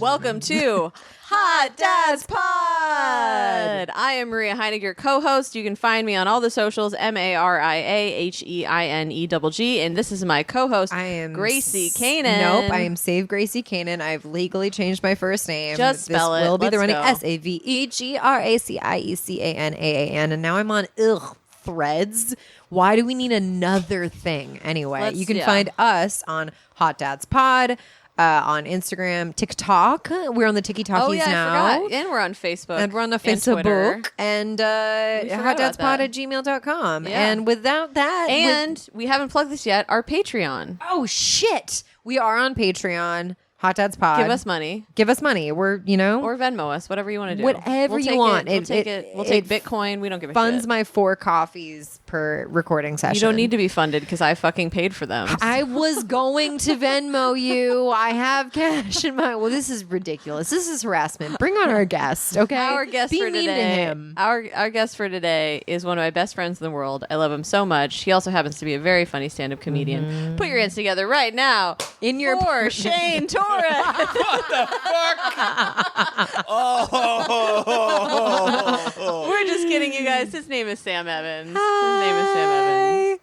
Welcome to Hot Dad's Pod. I am Maria Heinegg, your co-host. You can find me on all the socials, MariaHeinegg, and this is my co-host, I am Gracie Canaan. Nope, I am Save Gracie Canaan. I've legally changed my first name. Just spell it. This will be the running Let's go. SAVEGRACIECANAAN, and now I'm on Threads. Why do we need another thing anyway? You can find us on Hot Dad's Pod. On Instagram, TikTok. We're on the TikTokies now. Oh, yeah, I forgot. And we're on Facebook. And we're on the Facebook. And forgot hotdadspod@gmail.com. Yeah. And without that... And we haven't plugged this yet, our Patreon. Oh, shit. We are on Patreon. Hot Dad's Pod. Give us money. Give us money. We're, Or Venmo us, whatever you want to do. Whatever you want. We'll take Bitcoin. We don't give a shit. Funds my 4 coffees per recording session. You don't need to be funded because I fucking paid for them. I was going to Venmo you. I have cash in my... Well, this is ridiculous. This is harassment. Bring on our guest, okay? Our guest Be for mean today. to him. Our guest for today is one of my best friends in the world. I love him so much. He also happens to be a very funny stand-up comedian. Put your hands together right now In your... for Shane Torres. What the fuck? We're just kidding, you guys. His name is Sam Evans. His name is Sam Evans.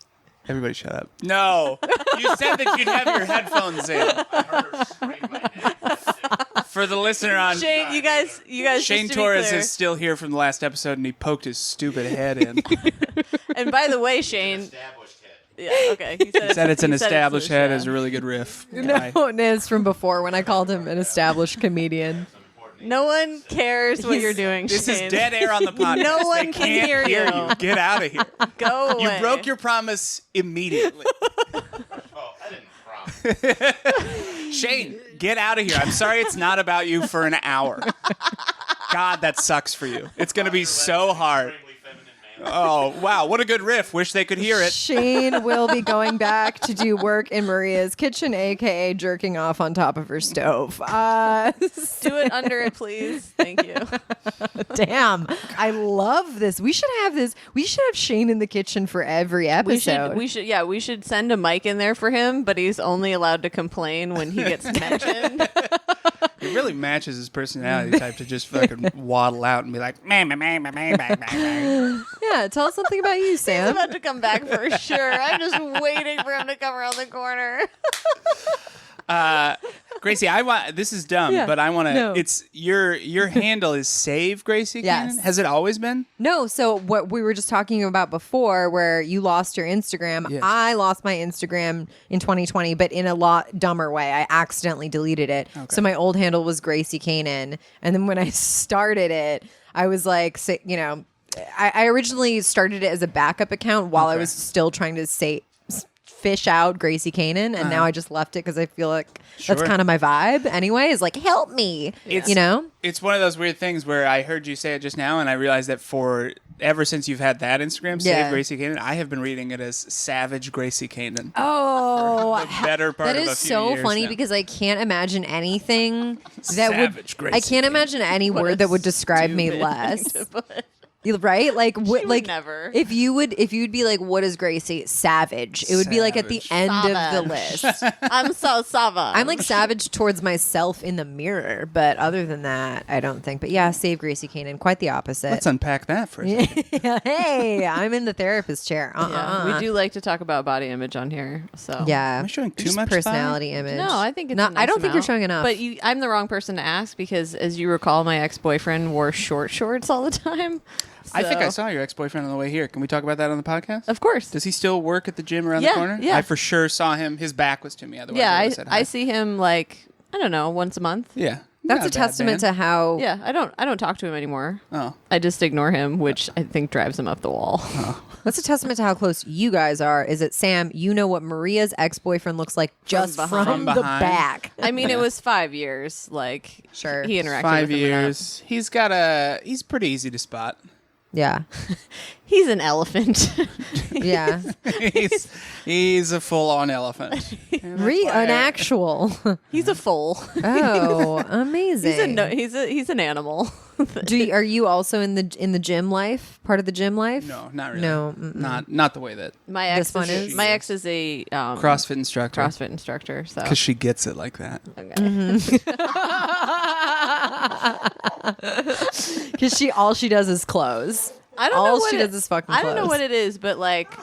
Everybody shut up. No. You said that you'd have your headphones in. For the listener on... Shane, you guys. Shane just to be Torres clear- is still here from the last episode, and he poked his stupid head in. And by the way, Shane. Yeah, okay. He Said it's an he established head. yeah. Is a really good riff. No, it's from before when I called him an established comedian. No one cares what you're doing, This Shane. is dead air on the podcast. No one They can can't hear you. Get out of here. Go away. You broke your promise immediately. Shane, get out of here. I'm sorry it's not about you for an hour. God, that sucks for you. It's going to be so hard. Oh, wow. What a good riff. Wish they could hear it. Shane will be going back to do work in Maria's kitchen, a.k.a. jerking off on top of her stove. Do it under it, please. Thank you. Damn. I love this. We should have this. We should have Shane in the kitchen for every episode. We should send a mic in there for him, but he's only allowed to complain when he gets mentioned. It really matches his personality type to just fucking waddle out and be like, meh, meh, meh, meh, meh, meh, meh. Yeah, tell us something about you, He's Sam. about to come back for sure. I'm just waiting for him to come around the corner. Gracie, this is dumb, Yeah. but I want to. No. It's your handle is Save Gracie. Yes. Canaan? Has it always been? No, so what we were just talking about before, where you lost your Instagram, Yes. I lost my Instagram in 2020, but in a lot dumber way. I accidentally deleted it. Okay. So my old handle was Gracie Canaan. And then when I started it, I was like, I originally started it as a backup account while I Okay. was still trying to fish out Gracie Canaan, and now I just left it because I feel like that's Sure. kind of my vibe anyway, is like, help me, It's- you know? It's one of those weird things where I heard you say it just now, and I realized that ever since you've had that Instagram, Yeah. Save Gracie Canaan, I have been reading it as Savage Gracie Canaan. Oh, The better part that of a is few so years funny now. because I can't imagine anything that Savage Gracie I can't imagine any What a word that would describe me stupid less. thing to put. Right? Like would like never. if you'd be like, what is Gracie? Savage. It would be like at the Savage. end of the Savage. list. I'm so savage. I'm like savage towards myself in the mirror, but other than that, I don't think. But yeah, Save Gracie Canaan, quite the opposite. Let's unpack that for a second. Hey, I'm in the therapist chair. Yeah, we do like to talk about body image on here. So Yeah, Am I showing too Just much personality image. No, I think it's No, a nice I don't think you're amount. showing enough. But I'm the wrong person to ask because, as you recall, my ex-boyfriend wore short shorts all the time. I think I So- saw your ex-boyfriend on the way here. Can we talk about that on the podcast? Of course. Does he still work at the gym around Yeah, the corner? yeah. I for sure saw him. His back was to me. Otherwise, Yeah, I, I would've said hi. see him like, I don't know, once a month. Yeah, That's not a bad testament man. to how. Yeah, I don't talk to him anymore. Oh, I just ignore him, which I think drives him up the wall. That's a testament to how close you guys are. Is that Sam? You know what Maria's ex-boyfriend looks like just behind. from the behind. back. I mean, it was 5 years. Like, Sure. he interacted 5 with him enough. years. He's pretty easy to spot. Yeah. He's an elephant. Yeah. he's a full-on elephant. An actual. He's a foal. Oh, amazing. He's an animal. Are you also in the gym life? Part of the gym life? No, not really. No, not the way that my ex This one is? My ex is a CrossFit instructor. CrossFit instructor. So Because she gets it like that. okay. Because all she does is clothes. I don't know All what she it- does is fucking I don't know clothes. what it is, but like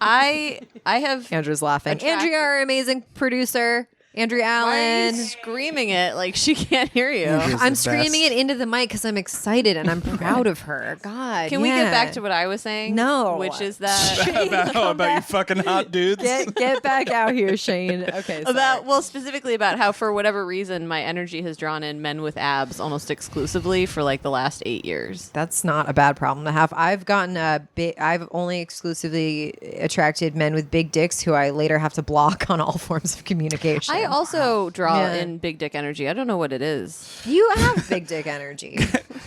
I have. Andrew's laughing. Attract- Andrea, our amazing producer. Andrea Why are Allen. you screaming it like she can't hear you? Andrea's I'm the screaming best. it into the mic because I'm excited and I'm proud of her. God, Can we get back to what I was saying? No. Which is that about you fucking hot dudes. get back out here, Shane? Okay, sorry. specifically about how for whatever reason my energy has drawn in men with abs almost exclusively for like the last 8 years. That's not a bad problem to have. I've gotten I've only exclusively attracted men with big dicks who I later have to block on all forms of communication. I also draw Yeah. in big dick energy. I don't know what it is. You have big dick energy.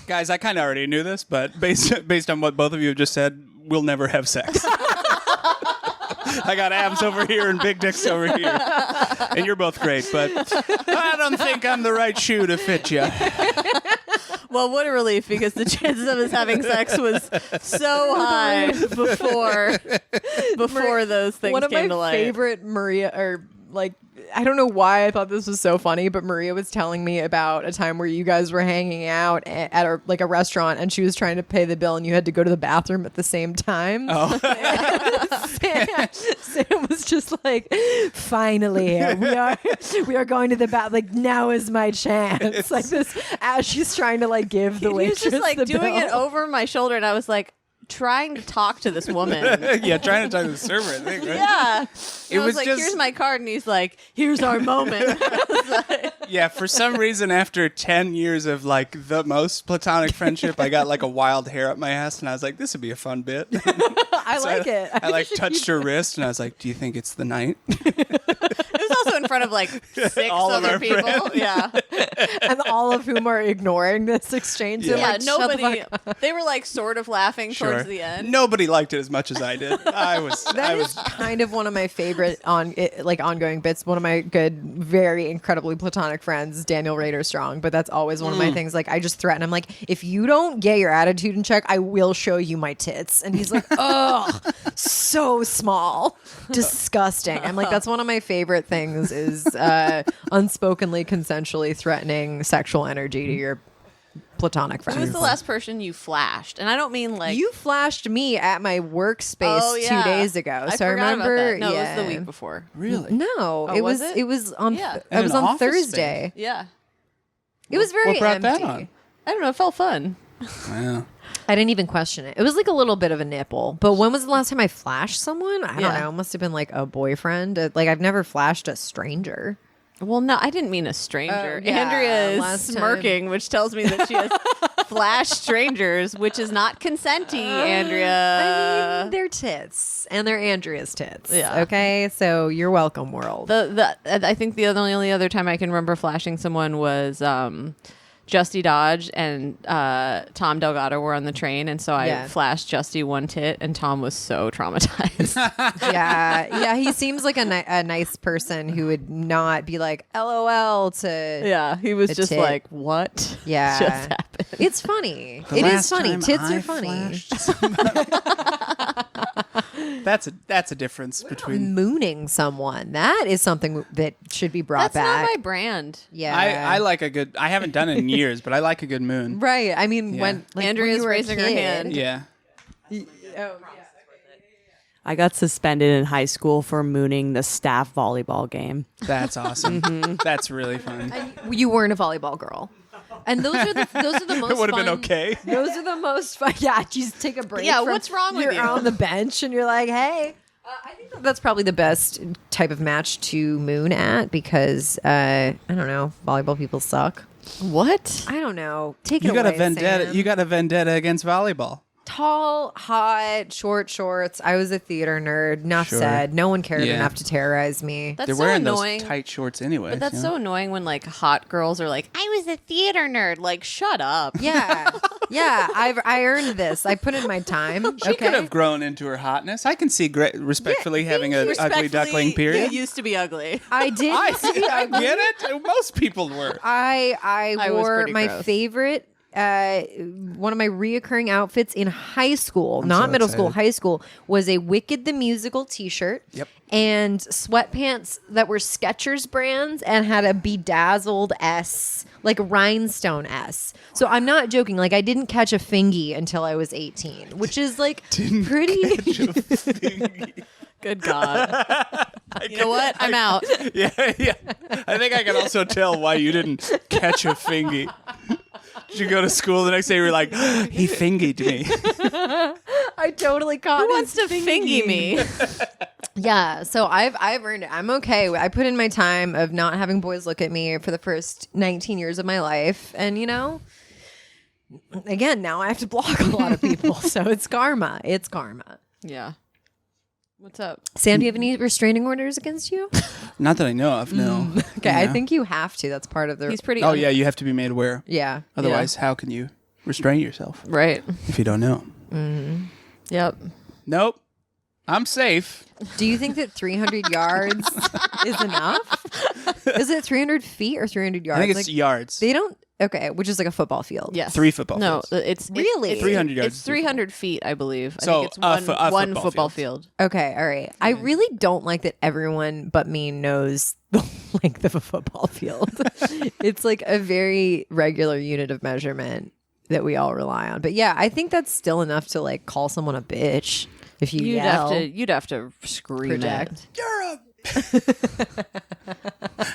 Guys, I kind of already knew this, but based on what both of you have just said, we'll never have sex. I got abs over here and big dicks over here. And you're both great, but I don't think I'm the right shoe to fit you. Well, what a relief, because the chances of us having sex was so high before those things One of came my to light. favorite Maria, or like, I don't know why I thought this was so funny, but Maria was telling me about a time where you guys were hanging out at a restaurant, and she was trying to pay the bill, and you had to go to the bathroom at the same time. Oh. Sam was just like, "Finally, we are going to the bath. Like, now is my chance." Like this, as she's trying to like give the He was waitress just like the doing bill. it over my shoulder, and I was like trying to talk to this woman. Yeah, trying to talk to the server, I think, right? Yeah. It I was was like, just- here's my card, and he's like, here's our moment. I was like, Yeah, for some reason, after 10 years of like the most platonic friendship, I got like a wild hair up my ass, and I was like, this would be a fun bit. I like it. I like touched her wrist, and I was like, do you think it's the night? it was also in front of like 6 All of other our people. friends. Yeah. And all of whom are ignoring this exchange. They're Yeah. Yeah, like, "Shut the nobody. fuck They were like sort of laughing towards the end. Nobody liked it as much as I did. I was kind of one of my favorite ongoing bits. One of my good, very incredibly platonic friends, Daniel Rader Strong. But that's always one of my things. Like, I just threaten. I'm like, if you don't get your attitude in check, I will show you my tits. And he's like, oh, so small, disgusting. I'm like, that's one of my favorite things is unspokenly, consensually threatening sexual energy to your platonic friends. Who was the last person you flashed? And I don't mean like You flashed me at my workspace Oh, yeah. 2 days ago. I So I forgot about remember. that. No, yeah. it was the week before. really. No, Oh, it was was. it? It was on. Yeah. It In was an on office Thursday. Yeah. It was very What brought empty. that on? I don't know. It felt fun. Wow. I didn't even question it. It was like a little bit of a nipple. But when was the last time I flashed someone? I don't Yeah. know. It must have been like a boyfriend. Like I've never flashed a stranger. Well, no, I didn't mean a stranger. Oh, yeah, Andrea is last time. smirking, which tells me that she has flashed strangers, which is not consenty, Andrea. I mean, they're tits, and they're Andrea's tits. Yeah. Okay, so you're welcome, world. I think the only other time I can remember flashing someone was Justy Dodge and Tom Delgado were on the train, and so I Yeah. flashed Justy one tit, and Tom was so traumatized. yeah. He seems like a nice person who would not be like LOL to. Yeah, he was A just tit. like, "What? Yeah. just happened?" It's funny. The It is last funny. time Tits I are funny. flashed somebody- That's a difference between. Mooning someone. That is something that should be brought That's back. not my brand. Yeah. I like a good. I haven't done it in years, but I like a good moon. Right. I mean, Yeah. when like, Andrea's when you were a raising her kid- hand. Yeah. I got suspended in high school for mooning the staff volleyball game. That's awesome. That's really fun. You weren't a volleyball girl. And those are the most. It would have been fun- okay. Those are the most fun. Yeah, just take a break. Yeah, from- what's wrong with you're you? on the bench and you're like, hey. I think that's probably the best type of match to moon at because I don't know, volleyball people suck. What? I don't know. Take You it got away, a vendetta. Sam. You got a vendetta against volleyball. tall, hot, short shorts. I was a theater nerd. Enough Sure. said. No one cared Yeah. enough to terrorize me. That's They're so wearing annoying. those tight shorts anyway. But that's so annoying when like hot girls are like, I was a theater nerd. Like, shut up. Yeah. Yeah. I earned this. I put in my time. She could have grown into her hotness. I can see respectfully having an ugly duckling period. You used to be ugly. I did. I get it. Most people were. I was wore pretty my gross. favorite, one of my reoccurring outfits in high school, not so middle school, excited. high school, was a Wicked the Musical t-shirt. Yep. And sweatpants that were Skechers brands and had a bedazzled S, like rhinestone S. So I'm not joking. Like I didn't catch a fingy until I was 18, which is like pretty. Good God. You know what? I'm out. Yeah. I think I can also tell why you didn't catch a fingy. Did you go to school the next day? You were like, he fingied me. I totally caught. Who wants to fingy me? Yeah, so I've earned it. I'm okay. I put in my time of not having boys look at me for the first 19 years of my life, and again, now I have to block a lot of people. So it's karma. It's karma. Yeah. What's up? Sam, do you have any restraining orders against you? Not that I know of, no. Okay, I think you have to. That's part of the. He's pretty. Oh, yeah, you have to be made aware. Yeah. Otherwise, how can you restrain yourself Right. if you don't know? Yep. Nope. I'm safe. Do you think that 300 yards is enough? Is it 300 feet or 300 yards? I think it's yards. They don't. Okay, which is like a football field. Yes. 3 football No, fields. it's Really? it's 300 yards It's is 300 feet, I believe. I So, think it's a one football football field. field. Okay, all right. I really don't like that everyone but me knows the length of a football field. It's like a very regular unit of measurement that we all rely on. But yeah, I think that's still enough to like call someone a bitch if you yell. You'd have to scream project. it. You're a...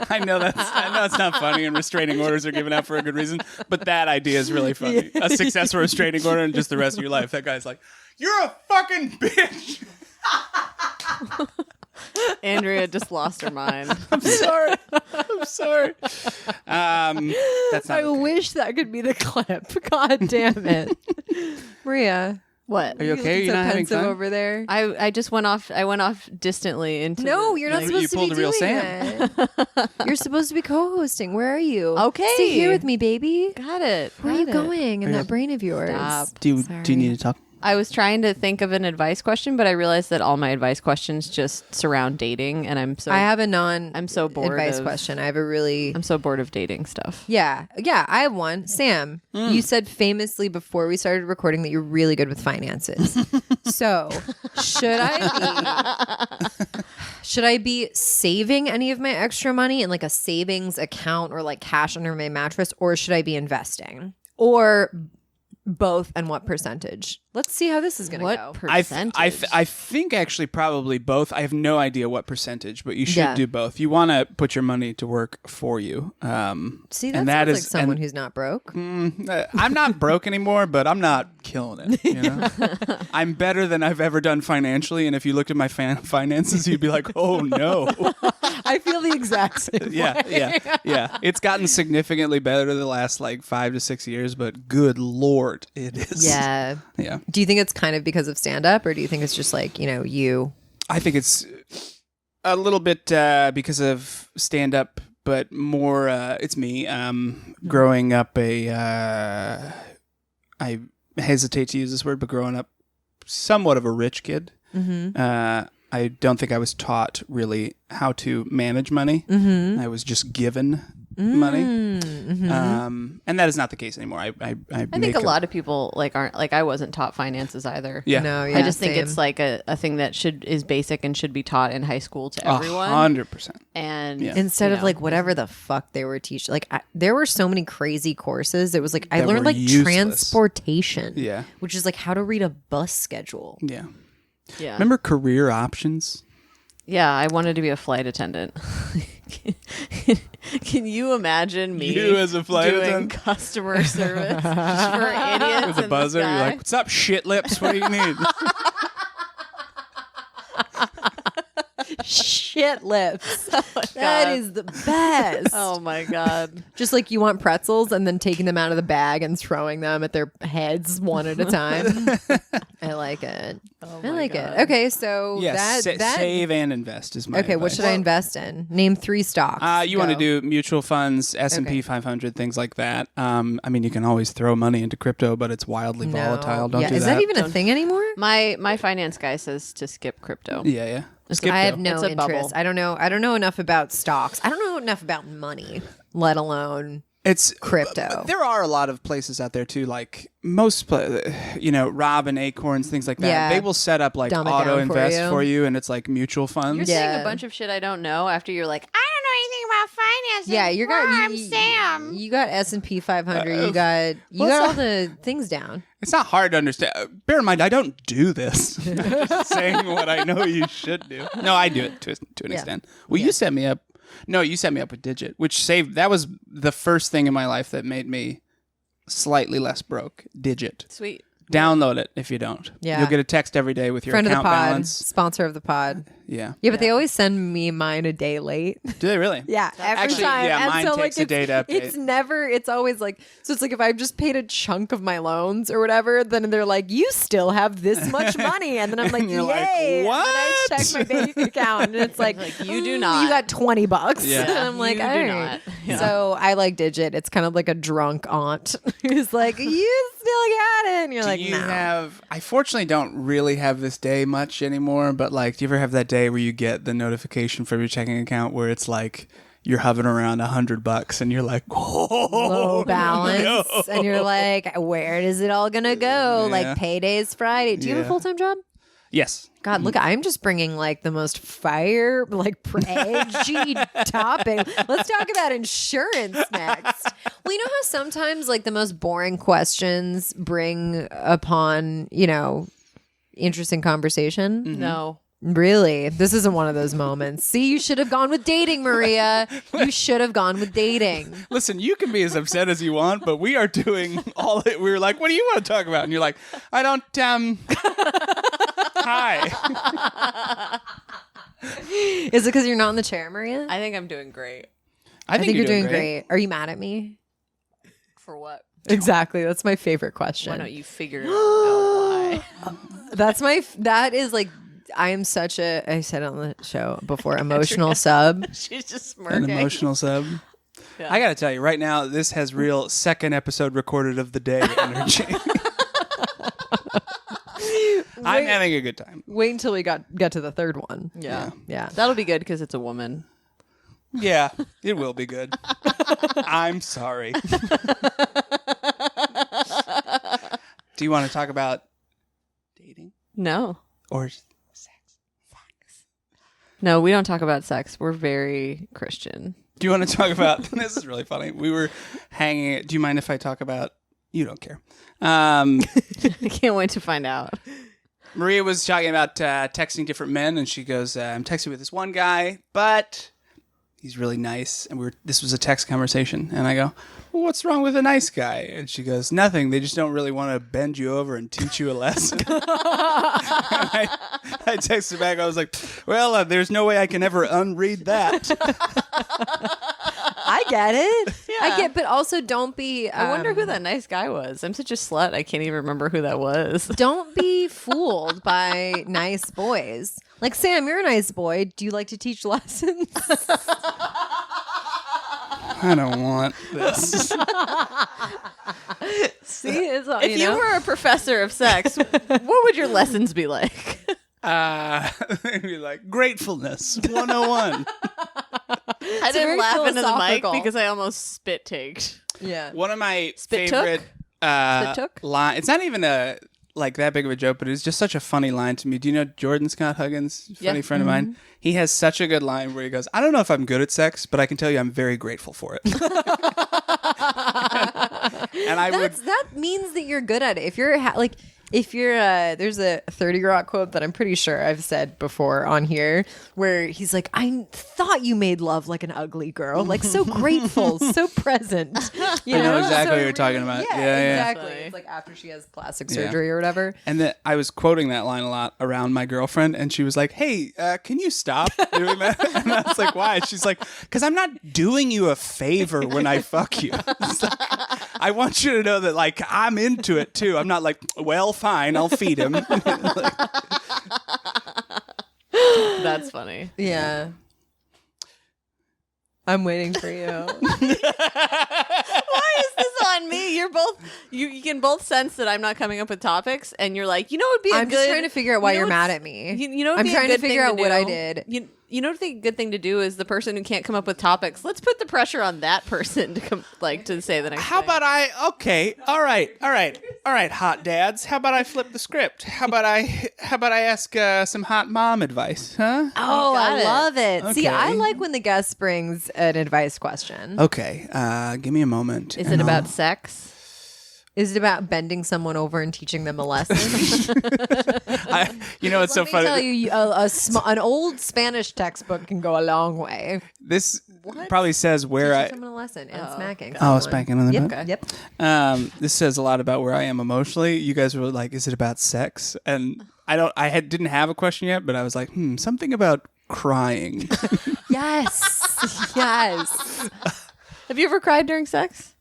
I know it's not funny and restraining orders are given out for a good reason, but that idea is really funny. A successful restraining order and just the rest of your life. That guy's like, you're a fucking bitch. Andrea just lost her mind. I'm sorry. That's not I okay. wish that could be the clip. God damn it. Maria. What? Are you okay? looking You're so not having pensive fun? over there. I just went off. I went off distantly into. No, the- you're not like- You supposed to pulled be a real doing Sam. that. You're supposed to be co-hosting. Where are you? Okay. Stay here with me, baby. Got it. Where are you Got it. going in that brain of yours? Stop. Do you Sorry. need to talk? I was trying to think of an advice question, but I realized that all my advice questions just surround dating, and I'm so I have a non. I'm so bored advice of- question. I have a really. I'm so bored of dating stuff. Yeah. I have one. Sam, you said famously before we started recording that you're really good with finances. So, should I be saving any of my extra money in like a savings account or like cash under my mattress, or should I be investing? Or both, and what percentage? Let's see how this is going to What go. percentage? I think actually probably both. I have no idea what percentage, but you should Yeah. do both. You want to put your money to work for you. See, that and sounds like is- someone and- who's not broke. I'm not broke anymore, but I'm not killing it. You know? I'm better than I've ever done financially, and if you looked at my finances, you'd be like, "Oh no!" I feel the exact same. Yeah. It's gotten significantly better the last like 5 to 6 years, but good lord, it is. Yeah. Yeah. Do you think it's kind of because of stand up, or do you think it's just like, you? I think it's a little bit because of stand up, but more it's me. Growing up I hesitate to use this word, but growing up somewhat of a rich kid. I don't think I was taught really how to manage money. I was just given money. And that is not the case anymore. I think a lot of people aren't I wasn't taught finances either. Yeah. No, yeah, I just think same. it's like a thing that is basic and should be taught in high school to everyone. 100%. And Yeah. Instead you of know, like whatever the fuck they were teaching. Like there were so many crazy courses. It was like I That learned were like useless. transportation. Yeah. Which is like how to read a bus schedule. Yeah. yeah. Remember career options? Yeah, I wanted to be a flight attendant. Can you imagine me You as a flight doing attendant? customer service for idiots With a in buzzer, the you're sky? like, "What's up, shit lips? What do you need?" Shit shit lips. Oh my That God. is the best. Oh my God. Just like you want pretzels and then taking them out of the bag and throwing them at their heads one at a time. I like it. I like it. Okay, so Yes, that save and invest is my okay, what advice. should I invest in? Name 3 stocks. You want to Go. do mutual funds, S&P Okay. 500, things like that. I mean, you can always throw money into crypto, but it's wildly volatile. Don't do Is that even a thing anymore? My finance guy says to skip crypto. Yeah. Skip I have though. no It's a interest. bubble. I don't know enough about stocks. I don't know enough about money, let alone It's crypto. There are a lot of places out there too, like Rob and Acorns, things like that. Yeah. They will set up like Dumb it auto down for invest you. for you, and it's like mutual funds. You're saying a bunch of shit I don't know after you're like, I don't know anything about finance. Yeah, I'm Sam. You got S&P 500. You got all the things down. It's not hard to understand. Bear in mind, I don't do this. I'm just saying what I know you should do. No, I do it to an extent. Well, you set me up. No, you set me up with Digit, which saved. That was the first thing in my life that made me slightly less broke. Digit. Sweet. Download it if you don't. Yeah. You'll get a text every day with your Friend of the account pod, balance. sponsor of the pod. Yeah. Yeah, but they always send me mine a day late. Do they really? Yeah, every Actually, time. yeah, And mine so, takes a it's, day to update. It's never. It's always like. So it's like if I've just paid a chunk of my loans or whatever, then they're like, "You still have this much money," and then I'm like, And you're "Yay!" like, And then I "What?" check my bank account, and it's like, you do "Mm, not." You got $20." Yeah. And I'm like, You "All do right." not. Yeah. So I like Digit. It's kind of like a drunk aunt who's like, "You still got it," and you're like, do you "No." have? I fortunately don't really have this day much anymore. But like, do you ever have that day where you get the notification from your checking account where it's like you're hovering around $100 and you're like, oh, Low balance, no. and you're like, "Where is it all gonna go?" Yeah. Like payday's Friday. Do you have a Yeah. full time job? Yes. God, look, I'm just bringing like the most fire, like edgy topic. Let's talk about insurance next. Well, you know how sometimes like the most boring questions bring upon, interesting conversation? No. Really? This isn't one of those moments. See, you should have gone with dating, Maria. You should have gone with dating. Listen, you can be as upset as you want, but we are doing all it. We were like, what do you want to talk about? And you're like, I don't, hi. Is it because you're not in the chair, Maria? I think I'm doing great. I think you're doing great. Are you mad at me? For what? Exactly. That's my favorite question. Why don't you figure out why? That is like, I am such I said it on the show before, emotional sub. She's just An smirking. emotional sub. Yeah. I got to tell you, right now, this has real second episode recorded of the day energy. I'm having a good time. Wait until we get to the third one. Yeah. Yeah. That'll be good because it's a woman. Yeah, it will be good. I'm sorry. Do you want to talk about dating No. or No, we don't talk about sex. We're very Christian. do you want to talk about? This is really funny. We were hanging. Do you mind if I talk about? You don't care. I can't wait to find out. Maria was talking about texting different men, and she goes, "I'm texting with this one guy, but he's really nice." And this was a text conversation, and I go, "Well, what's wrong with a nice guy?" And she goes, "Nothing. They just don't really want to bend you over and teach you a lesson." I texted back. I was like, "Well, there's no way I can ever unread that." I get it. I Yeah. get, but also don't be. I wonder who that nice guy was. I'm such a slut. I can't even remember who that was. Don't be fooled by nice boys. Like, Sam, you're a nice boy. Do you like to teach lessons? I don't want this. See, it's all, If you were a professor of sex, what would your lessons be like? They'd be like, gratefulness 101. I very didn't laugh into the mic philosophical. because I almost spit taked. Yeah. One of my Spit favorite Spit took? line. It's not even like that big of a joke, but it's just such a funny line to me. Do you know Jordan Scott Huggins? Funny Yeah. friend of mine. He has such a good line where he goes, "I don't know if I'm good at sex, but I can tell you I'm very grateful for it." And I would. That means that you're good at it. If you're If you're there's a 30 Rock quote that I'm pretty sure I've said before on here where he's like, I thought you made love like an ugly girl, like so grateful, so present. You I know exactly So what you're talking about. Yeah. exactly. It's like after she has plastic surgery or whatever. And then I was quoting that line a lot around my girlfriend, and she was like, "Hey, can you stop doing that?" And I was like, "Why?" She's like, "Because I'm not doing you a favor when I fuck you. It's like, I want you to know that, like, I'm into it too. I'm not like, well, fine, I'll feed him." That's funny. Yeah. I'm waiting for you. Why is this on me? You're both you can both sense that I'm not coming up with topics, and you're like, it'd be I'm just trying to figure out why you're mad at me. I'm trying to figure out what I did. You know what a good thing to do is the person who can't come up with topics. Let's put the pressure on that person to to say the next How thing. about all right, hot dads. How about I flip the script? How about I ask some hot mom advice, huh? Oh, got I it. love it. See, Okay. I like when the guest brings an advice question. Okay, give me a moment. Is and it about I'll- sex? Is it about bending someone over and teaching them a lesson? it's so Let me funny. tell you, an old Spanish textbook can go a long way. This probably says where Teaching I. someone a lesson and smacking. Oh, someone. smacking on the Yep. butt. Yep. This says a lot about where I am emotionally. You guys were like, "Is it about sex?" And didn't have a question yet, but I was like, something about crying. Yes. Yes. Have you ever cried during sex?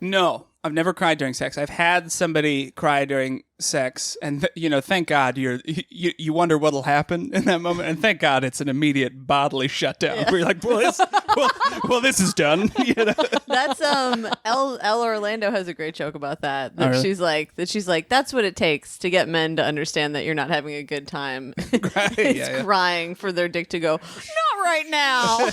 No, I've never cried during sex. I've had somebody cry during sex, and thank God you wonder what'll happen in that moment, and thank God it's an immediate bodily shutdown where you're like, well, this is done. That's Elle Orlando has a great joke about that. That Oh, really? she's like that's what it takes to get men to understand that you're not having a good time. It's Yeah. crying for their dick to go, not right now.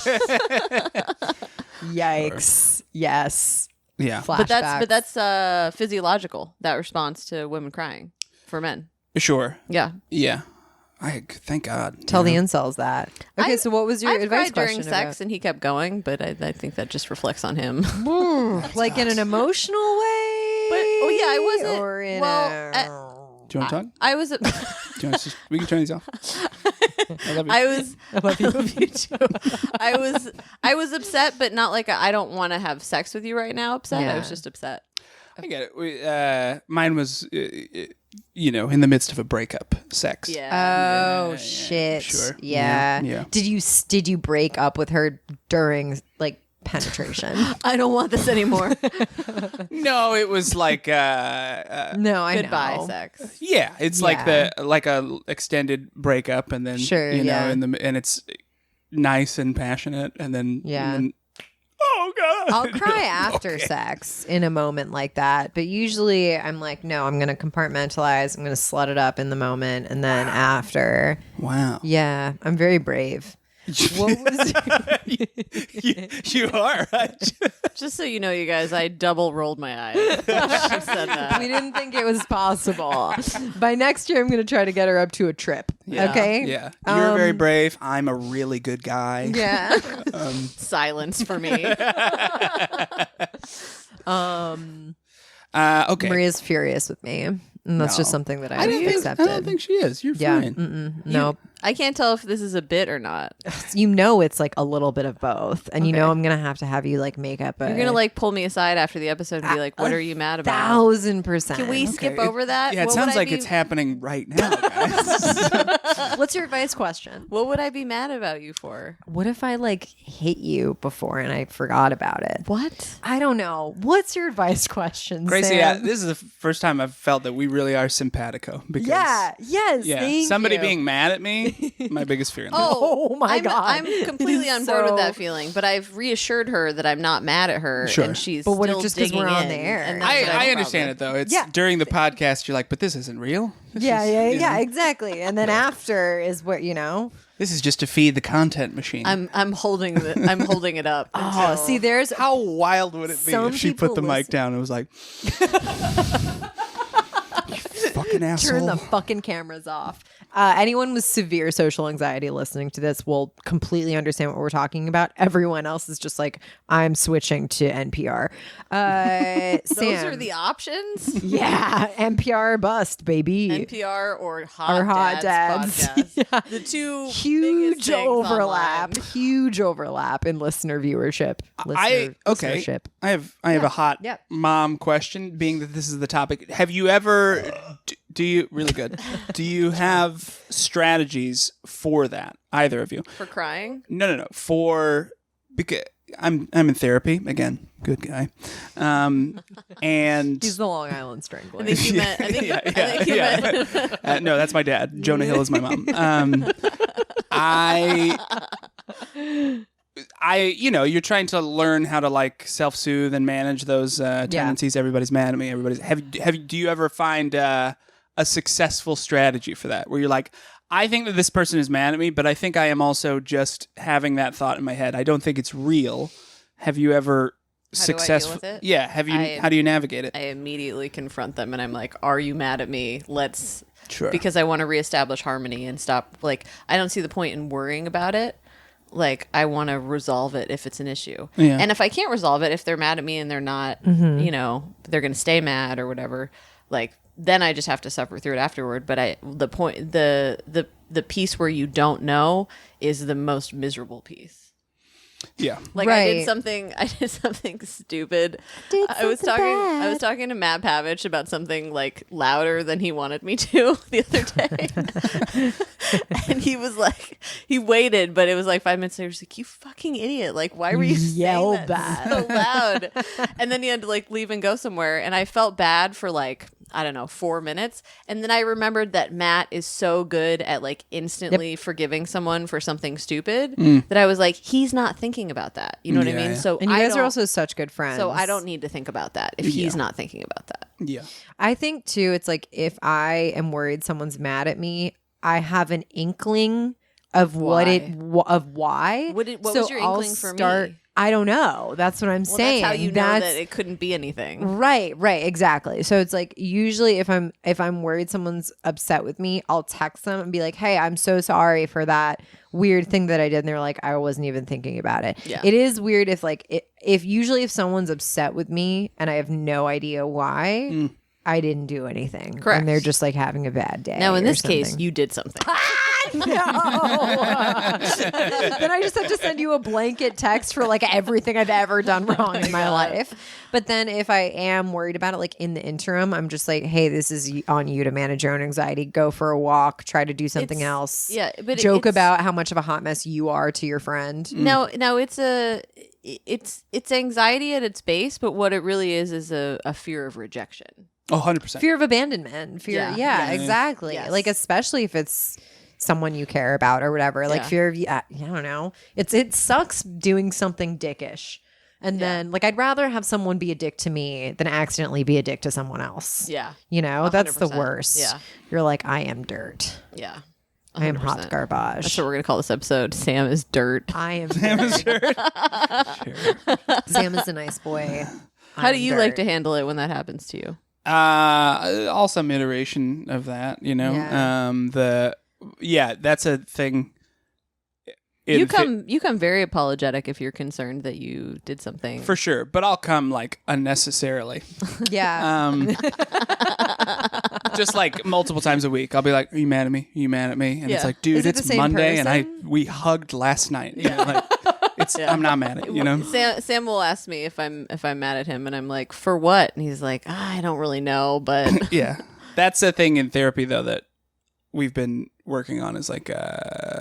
Yikes. Yes. Yeah, but Flashbacks. that's physiological, that response to women crying for men. sure. Yeah. Yeah, thank God. Tell the incels that. Okay, so what was your I've advice cried during question sex and he kept going, but I think that just reflects on him. about? Like in an emotional way? But I wasn't. Or in Do you want to talk? I was. Do you want to we can turn these off. I love you. I love you too. I was upset, but not like I don't want to have sex with you right now. Upset. I Yeah. was just upset. I get it. Mine was, in the midst of a breakup, sex. Yeah. Oh shit! sure. Yeah. Yeah. Did you break up with her during like penetration? I don't want this anymore. No, it was like, No, I Goodbye, know. sex. yeah, it's like a extended breakup, and then Sure, and yeah. it's nice and passionate, and then Yeah. and then, oh God, I'll cry after sex in a moment like that, but usually I'm like, no, I'm gonna compartmentalize. I'm gonna slut it up in the moment, and then after, Wow. yeah, I'm very brave. What was You are right. Just so you know, you guys, I double rolled my eyes. She said that. we didn't think it was possible. By next year, I'm gonna try to get her up to a trip. Yeah. Okay. Yeah, you're very brave. I'm a really good guy. Yeah. Silence for me. Okay. Maria's furious with me, and that's just something that I've accepted. I don't think she is. You're yeah. fine. Nope. I can't tell if this is a bit or not. You know it's like a little bit of both, and you know I'm gonna have you like make up a. You're gonna like pull me aside after the episode and be like, "What are you mad about?" 1,000%. Can we skip over that? Yeah, it What sounds would I like be- it's happening right now, guys. What's your advice question? What would I be mad about you for? What if I like hit you before and I forgot about it? What? I don't know. What's your advice question, Gracie, Sam? this is the first time I've felt that we really are simpatico. Because, Yeah. Yes. yeah, thank somebody you. being mad at me, my biggest fear in life. Oh my God. I'm completely It is on board with so- that feeling, but I've reassured her that I'm not mad at her, Sure. and she's But what if still just 'cause digging we're on in, the air? and that's what have I a understand it problem. though. It's Yeah. during the podcast. You're like, but this isn't real. This Yeah, is- yeah, exactly. And then after is what This is just to feed the content machine. I'm holding it up. Oh, see, there's How wild would it be Some if she put people the mic listen- down and was like, "You fucking asshole." turn the fucking cameras off. Anyone with severe social anxiety listening to this will completely understand what we're talking about. Everyone else is just like, I'm switching to NPR. Those are the options. Yeah, NPR or bust, baby. NPR or Hot Dads podcast. Yeah. The two Huge overlap. Online. Huge overlap in listener viewership. Listenership. I have a hot Yep. mom question. Being that this is the topic, have you ever? Do you really good? Do you have strategies for that? Either of you? For crying? No. Because I'm in therapy again. Good guy. And He's the Long Island Strangler. I think you meant. I think you meant. no, that's my dad. Jonah Hill is my mom. You're trying to learn how to like self-soothe and manage those tendencies. Everybody's mad at me. Do you ever find a successful strategy for that where you're like, I think that this person is mad at me, but I think I am also just having that thought in my head. I don't think it's real. Have you ever successful? Yeah. How do you navigate it? I immediately confront them and I'm like, are you mad at me? Let's. Sure. Because I want to reestablish harmony and stop. Like, I don't see the point in worrying about it. Like, I want to resolve it if it's an issue. Yeah. And if I can't resolve it, if they're mad at me and they're not, they're going to stay mad or whatever, like, then I just have to suffer through it afterward. But the piece where you don't know is the most miserable piece. Yeah. Like Right. I did something stupid. I was talking to Matt Pavich about something like louder than he wanted me to the other day. And he was like, he waited, but it was like 5 minutes later. He was like, you fucking idiot. Like, why were you Yell saying that so loud? And then he had to like leave and go somewhere. And I felt bad for like, I don't know, 4 minutes. And then I remembered that Matt is so good at like instantly forgiving someone for something stupid that I was like, he's not thinking about that. You know what I mean? Yeah. So And you guys are also such good friends. so I don't need to think about that if he's not thinking about that. Yeah. I think too, it's like if I am worried someone's mad at me, I have an inkling of why. What was your inkling for me? I don't know. That's what I'm saying. That's how you know that it couldn't be anything. Right, exactly. So it's like usually if I'm worried someone's upset with me, I'll text them and be like, "Hey, I'm so sorry for that weird thing that I did." And they're like, "I wasn't even thinking about it." Yeah. It is weird if usually if someone's upset with me and I have no idea why, I didn't do anything. Correct. And they're just like having a bad day. Now in or this case, something. you did something. No. Then I just have to send you a blanket text for like everything I've ever done wrong in my life. But then if I am worried about it, like in the interim, I'm just like, hey, this is on you to manage your own anxiety. Go for a walk. Try to do something else. Yeah, but joke about how much of a hot mess you are to your friend. No, it's anxiety at its base, but what it really is a fear of rejection. Oh, 100%. Fear of abandonment. Yeah. Yeah, exactly. Yes. Like especially if it's someone you care about or whatever. Like fear of I don't know. It sucks doing something dickish. And then like I'd rather have someone be a dick to me than accidentally be a dick to someone else. Yeah. You know, that's the 100%. worst. Yeah. You're like, I am dirt. Yeah. I am 100%. hot garbage. That's what we're gonna call this episode. Sam is dirt. I am dirt. Sam is a nice boy. How do you like to handle it when that happens to you? All some iteration of that, you know. That's a thing. You come very apologetic if you're concerned that you did something. For sure, but I'll come like unnecessarily. Yeah. Just like multiple times a week. I'll be like, "Are you mad at me? Are you mad at me?" And it's like, "Dude, Is it the it's same Monday, person? and we hugged last night." You know, like, I'm not mad at you, you know. Sam will ask me if I'm mad at him, and I'm like, for what? And he's like, I don't really know, but Yeah, that's a thing in therapy though that we've been working on is like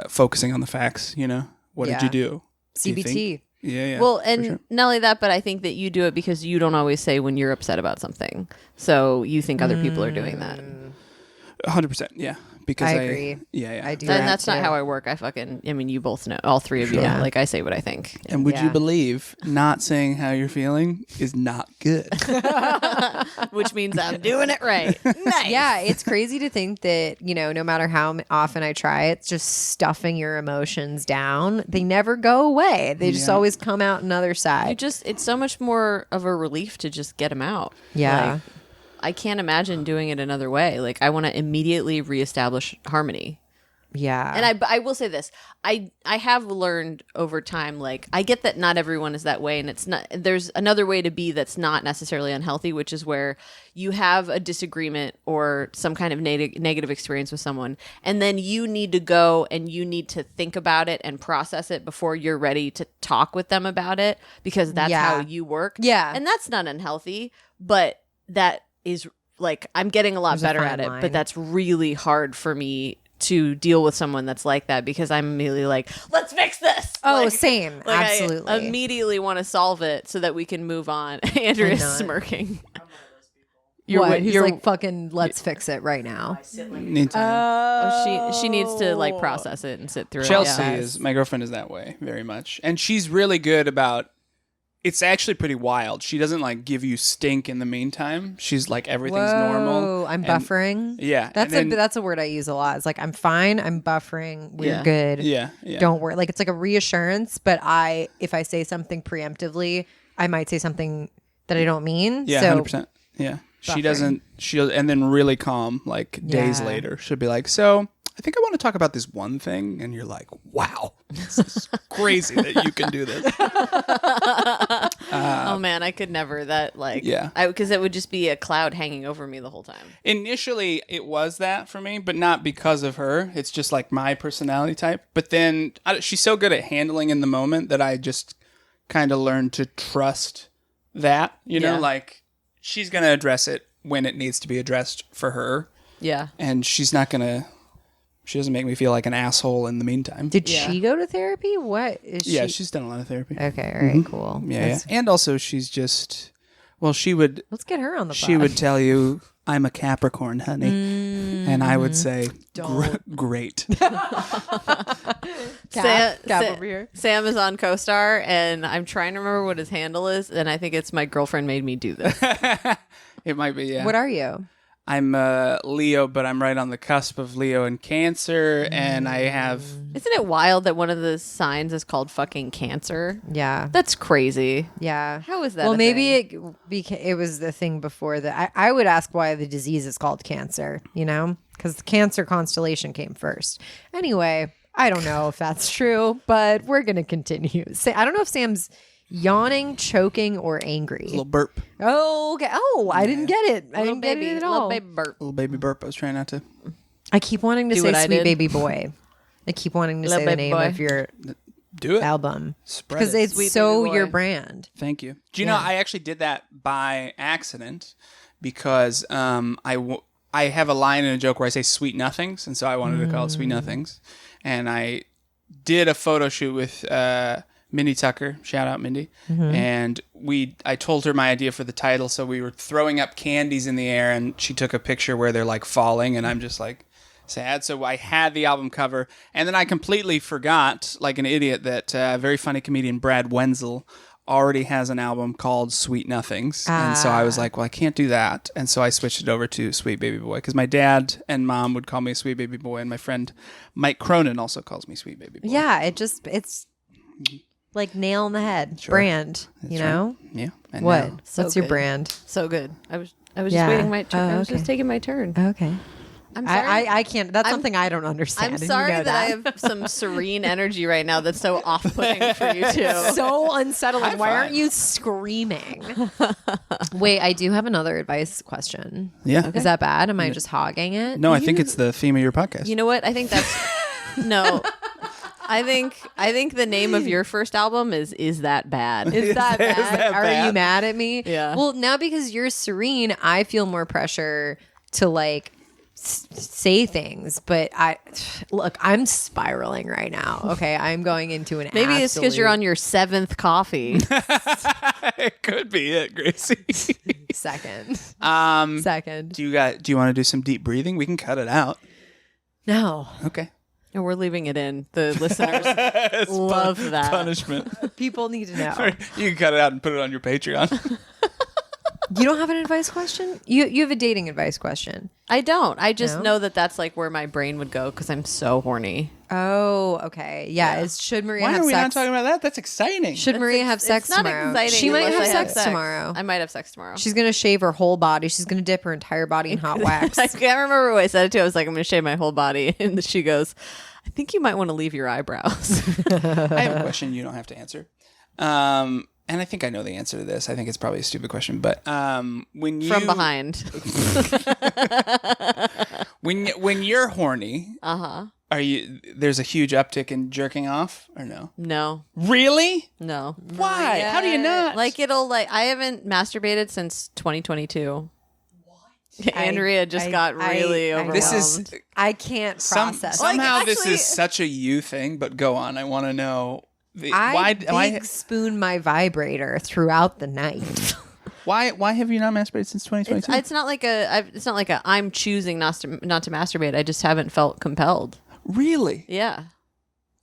focusing on the facts. You know, what did you do? CBT. Yeah. Well, and not only that, but I think that you do it because you don't always say when you're upset about something, so you think other people are doing that. 100%. Yeah, because I agree. Yeah. I do. And that that's not too. how I work. You both know, all three of you. Yeah. Like I say what I think. And would you Yeah. believe not saying how you're feeling is not good? Which means I'm doing it right. Nice. Yeah, it's crazy to think that, you know, no matter how often I try, it's just stuffing your emotions down. They never go away. They just always come out another side. It's so much more of a relief to just get them out. Yeah. Like, I can't imagine doing it another way. Like I want to immediately reestablish harmony. Yeah. And I will say this. I have learned over time, like, I get that not everyone is that way, and it's not, there's another way to be that's not necessarily unhealthy, which is where you have a disagreement or some kind of negative experience with someone, and then you need to go and you need to think about it and process it before you're ready to talk with them about it, because that's how you work. Yeah. And that's not unhealthy, but that is, like, I'm getting a lot There's a better fine at it, line. but that's really hard for me to deal with someone that's like that, because I'm immediately like, let's fix this. Oh, Like, same. like, Absolutely. I immediately want to solve it so that we can move on. Andrea's smirking. He's like, fucking, let's fix it right now. Need time. She needs to, like, process it and sit through Chelsea it. is, my girlfriend is that way very much. And she's really good about, it's actually pretty wild. She doesn't, like, give you stink in the meantime. She's like, everything's normal. I'm And- buffering. Yeah. That's a word I use a lot. It's like, I'm fine. I'm buffering. We're Yeah. good. Yeah. Don't worry. Like, it's like a reassurance. But if I say something preemptively, I might say something that I don't mean. Yeah, so 100%. Yeah. She buffering. doesn't, and then really calm, like, days Yeah. later, she'll be like, so I think I want to talk about this one thing. And you're like, wow, this is crazy that you can do this. Oh man, I could never. That, like, Yeah. because it would just be a cloud hanging over me the whole time. Initially, it was that for me, but not because of her. It's just like my personality type. But then she's so good at handling in the moment that I just kind of learned to trust that, you know, Yeah. like, she's going to address it when it needs to be addressed for her. Yeah. And she doesn't make me feel like an asshole in the meantime. Did Yeah. she go to therapy? What is she? Yeah, she's done a lot of therapy. Okay. All right. Cool. Yeah, That's- And also she's just, well, she would Let's get her on the she pod. would tell you, I'm a Capricorn, honey. And I would say, great. Cap over here. Sam is on CoStar, and I'm trying to remember what his handle is, and I think it's my girlfriend made me do this. It might be, yeah. What are you? I'm Leo, but I'm right on the cusp of Leo and Cancer, and I have... Isn't it wild that one of the signs is called fucking Cancer? Yeah. That's crazy. Yeah. How is that? Well, a maybe thing? it was the thing before that. I would ask why the disease is called cancer, you know, because the Cancer constellation came first. Anyway, I don't know if that's true, but we're going to continue. I don't know if Sam's yawning, choking, or angry. little burp. Oh, okay. Oh, I didn't get it. I didn't get it at all. Little baby burp. Little baby burp. I was trying not to. I keep wanting to Do say what I Sweet did. Baby Boy. I keep wanting to Little say the baby name boy. of your Do it. album Spread because it. it's Sweet so Baby Boy. your brand. Thank you. Do you know, I actually did that by accident because I have a line in a joke where I say sweet nothings, and so I wanted to call it Sweet Nothings. And I did a photo shoot with Mindy Tucker, shout out Mindy, and I told her my idea for the title, so we were throwing up candies in the air, and she took a picture where they're like falling, and I'm just like sad. So I had the album cover, and then I completely forgot, like an idiot, that very funny comedian Brad Wenzel already has an album called Sweet Nothings, and so I was like, well, I can't do that, and so I switched it over to Sweet Baby Boy, because my dad and mom would call me Sweet Baby Boy, and my friend Mike Cronin also calls me Sweet Baby Boy. Yeah, it's like nail in the head brand. You know Yeah. And what? now- So What's your good. brand? So good. I was just Yeah. waiting my turn. Oh, I was okay. just taking my turn. Okay. I'm sorry. I can't. That's something I don't understand. I'm and you sorry know that I have some serene energy right now that's so off-putting for you too. so unsettling. I'm Why fine. aren't you screaming? Wait, I do have another advice question. Yeah. Is that bad? Am I just hogging it? No, I think it's the theme of your podcast. You know what? I think that's no. I think the name of your first album is that bad. Is that bad? that Are bad? you mad at me? Yeah. Well, now because you're serene, I feel more pressure to like say things. But I'm spiraling right now. Okay, I'm going into an Maybe it's because you're on your 7th coffee. It could be it, Gracie. second. Second. Do you want to do some deep breathing? We can cut it out. No. Okay. And we're leaving it in. The listeners love that. Punishment. People need to know. You can cut it out and put it on your Patreon. You don't have an advice question? You have a dating advice question. I don't. I just know that that's like where my brain would go because I'm so horny. Oh, okay. Yeah. Should Maria Why have are we sex? not talking about that? That's exciting. Should Maria have sex it's tomorrow? Not exciting She might unless have I sex tomorrow. I might have sex tomorrow. She's going to shave her whole body. She's going to dip her entire body in hot wax. I can't remember who I said it to. I was like, I'm going to shave my whole body. And she goes, I think you might want to leave your eyebrows. I have a question you don't have to answer. And I think I know the answer to this. I think it's probably a stupid question, but when you From behind. when you're horny, are you? There's a huge uptick in jerking off, or no? No. Really? No. Why? How do you not? Like I haven't masturbated since 2022. Andrea just got really overwhelmed. This is I can't process. somehow this is such a you thing, but go on. I want to know. I big spoon my vibrator throughout the night. Why have you not masturbated since 2022? It's not like I'm choosing not to masturbate. I just haven't felt compelled. Really? Yeah.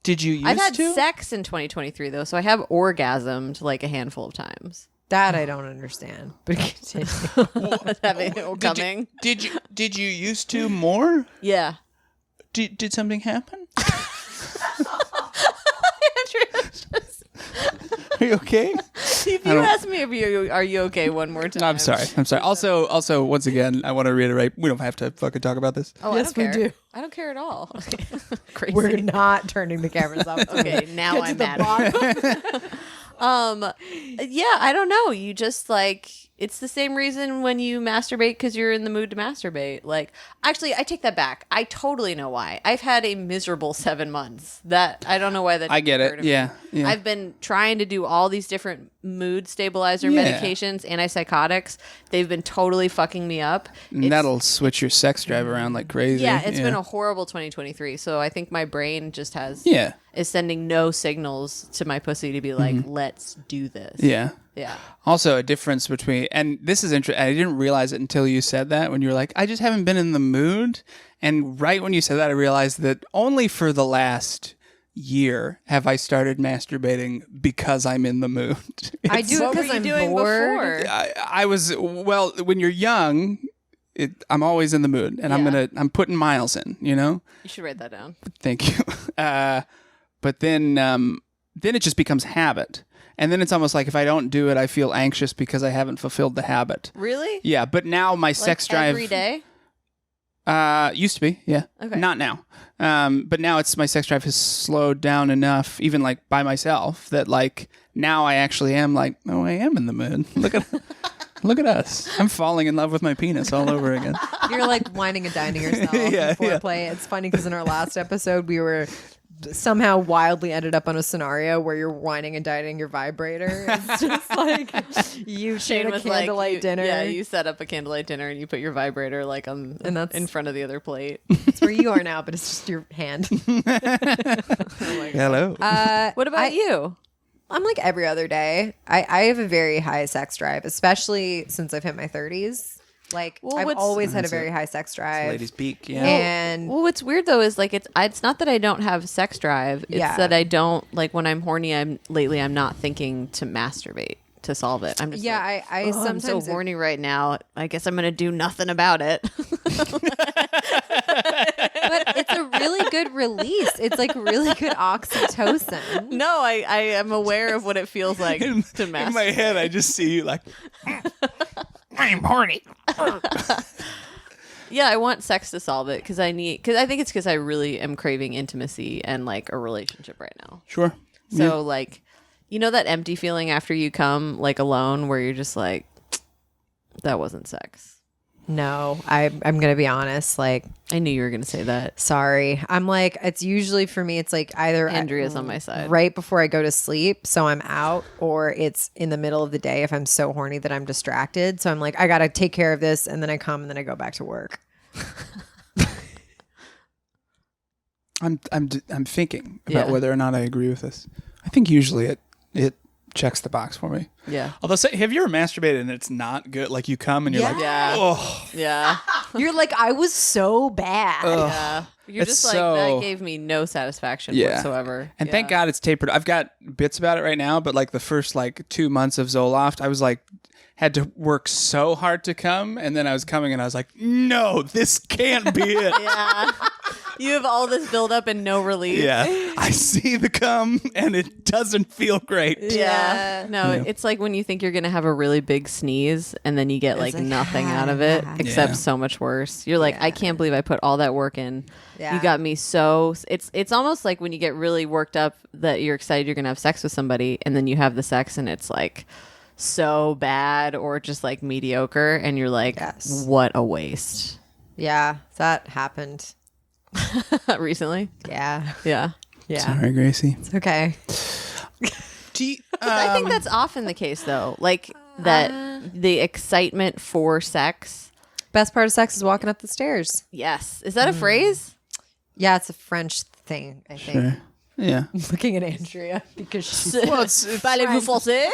Did you used to? I've had sex in 2023 though, so I have orgasmed like a handful of times. That I don't understand. But continue. Coming. Did you used to more? Yeah. Did something happen? Are you okay? If you ask me if are you okay one more time. I'm sorry. Also, once again, I want to reiterate, we don't have to fucking talk about this. Oh, yes, we do. I don't care at all. Okay. Crazy. We're not turning the cameras off. Okay, now I'm mad. Yeah, I don't know. You just like, it's the same reason when you masturbate because you're in the mood to masturbate. Like, actually, I take that back. I totally know why. I've had a miserable 7 months. That I don't know why that. I get it. Yeah. I've been trying to do all these different mood stabilizer medications, antipsychotics. They've been totally fucking me up. And that'll switch your sex drive around like crazy. Yeah, it's been a horrible 2023. So I think my brain just has is sending no signals to my pussy to be like, let's do this. Yeah. Yeah. Also, a difference between, and this is interesting, I didn't realize it until you said that, when you were like, I just haven't been in the mood. And right when you said that, I realized that only for the last year have I started masturbating because I'm in the mood. I do it because I'm bored. I was, well, when you're young, I'm always in the mood, and I'm putting miles in, you know? You should write that down. Thank you. But then it just becomes habit. And then it's almost like if I don't do it, I feel anxious because I haven't fulfilled the habit. Really? Yeah, but now my sex drive every day? Used to be, yeah. Okay. Not now. But now my sex drive has slowed down enough, even like by myself, that like now I actually am like, oh, I am in the mood. Look at us. I'm falling in love with my penis all over again. You're like whining and dining yourself before play. It's funny because in our last episode, we were somehow wildly ended up on a scenario where you're whining and dining your vibrator. It's just like you shared a candlelight dinner. Yeah, you set up a candlelight dinner and you put your vibrator like in front of the other plate. It's where you are now, but it's just your hand. Oh my God. Hello. What about you? I'm like every other day. I have a very high sex drive, especially since I've hit my 30s. Like, I've always had a very high sex drive. Ladies' peak, yeah. And what's weird though is like it's not that I don't have sex drive. It's that I don't like when I'm horny. I'm not thinking to masterbate to solve it. I'm just I sometimes I'm so horny right now. I guess I'm gonna do nothing about it. But it's a really good release. It's like really good oxytocin. No, I am aware of what it feels like to masturbate. In my head, I just see you like, I'm horny. Yeah, I want sex to solve it because I think it's because I really am craving intimacy and like a relationship right now. Sure. So like, you know that empty feeling after you come like alone where you're just like, that wasn't sex. No, I'm going to be honest. Like, I knew you were going to say that. Sorry. I'm like, it's usually for me, it's like either Andrea's on my side right before I go to sleep. So I'm out, or it's in the middle of the day if I'm so horny that I'm distracted. So I'm like, I got to take care of this. And then I come and then I go back to work. I'm thinking about whether or not I agree with this. I think usually it checks the box for me. Yeah. Although, have you ever masturbated and it's not good? Like you come and you're like, oh. Yeah. You're like, I was so bad. Yeah. You're just like, that gave me no satisfaction whatsoever. And thank God it's tapered. I've got bits about it right now, but like the first like 2 months of Zoloft, I was like had to work so hard to come, and then I was coming and I was like, no, this can't be it. Yeah. You have all this buildup and no relief. Yeah. I see the cum and it doesn't feel great. Yeah. No, it's like when you think you're going to have a really big sneeze and then you get like nothing out of it except so much worse. You're like, I can't believe I put all that work in. Yeah. You got me so... It's almost like when you get really worked up that you're excited you're going to have sex with somebody and then you have the sex and it's like so bad or just like mediocre and you're like, what a waste. Yeah, that happened. Recently? Yeah. Yeah. Sorry, Gracie. It's okay. I think that's often the case though. Like that the excitement for sex. Best part of sex is walking up the stairs. Yes. Is that a phrase? Yeah, it's a French thing, I think. Sure. Yeah. I'm looking at Andrea because she's Well, it's Parlez-vous français?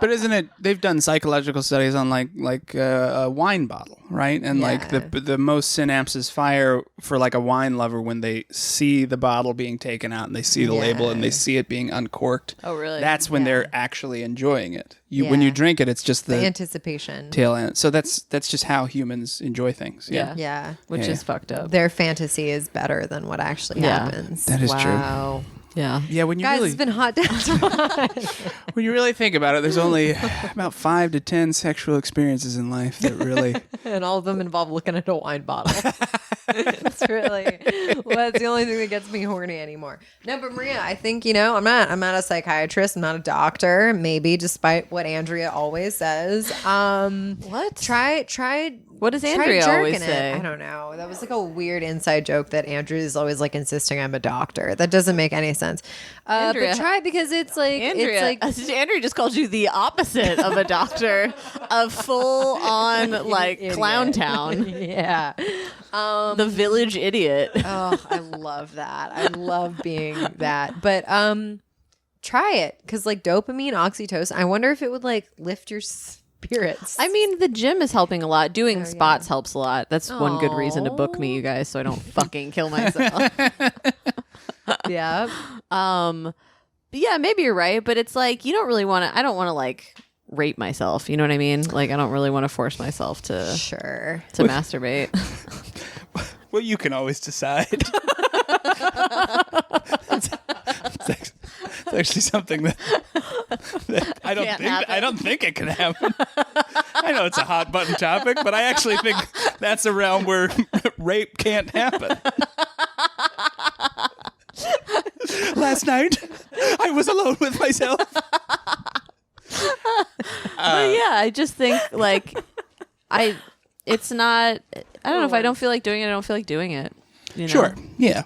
but isn't it? They've done psychological studies on like a wine bottle, right? And like the most synapses fire for like a wine lover when they see the bottle being taken out and they see the label and they see it being uncorked. Oh, really? That's when they're actually enjoying it. When you drink it, it's just the anticipation tail end. So that's just how humans enjoy things. Yeah. Yeah. Which is fucked up. Their fantasy is better than what actually happens. That is true. Yeah. Yeah, when you Guys, really it's been hot down. when you really think about it, there's only about 5 to 10 sexual experiences in life that really And all of them involve looking at a wine bottle. That's really that's the only thing that gets me horny anymore. No, but Maria, I think, I'm not a psychiatrist, I'm not a doctor, maybe, despite what Andrea always says. What? Try What does Andrea always jerking say? I don't know. That was like a weird inside joke that Andrea is always like insisting I'm a doctor. That doesn't make any sense. But try because it's like Andrea just called you the opposite of a doctor, a full on like clown town. Yeah. The village idiot. Oh, I love that. I love being that. But try it because like dopamine, oxytocin. I wonder if it would like lift your spirits. I mean, the gym is helping a lot. Doing spots helps a lot. That's one good reason to book me, you guys, so I don't fucking kill myself. Yeah. Yeah, maybe you're right, but it's like you don't really want to. I don't want to like rape myself. You know what I mean? Like I don't really want to force myself to masturbate. well, you can always decide. It's actually something that I don't think it can happen. I know it's a hot button topic, but I actually think that's a realm where rape can't happen. Last night, I was alone with myself. I just think like it's not. I don't know if I don't feel like doing it. I don't feel like doing it. You know? Sure. Yeah.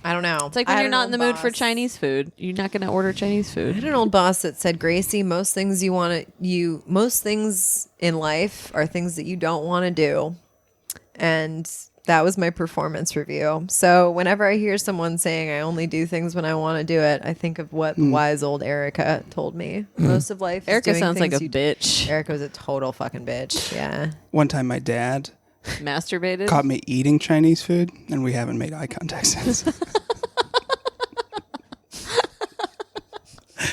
I don't know. It's like when you're not in the mood for Chinese food, you're not going to order Chinese food. I had an old boss that said, Gracie, most things in life are things that you don't want to do. And that was my performance review. So whenever I hear someone saying I only do things when I want to do it, I think of what wise old Erica told me. Most of life is Erica doing sounds like a things bitch. Erica was a total fucking bitch. Yeah. One time my dad masturbated, caught me eating Chinese food, and we haven't made eye contact since.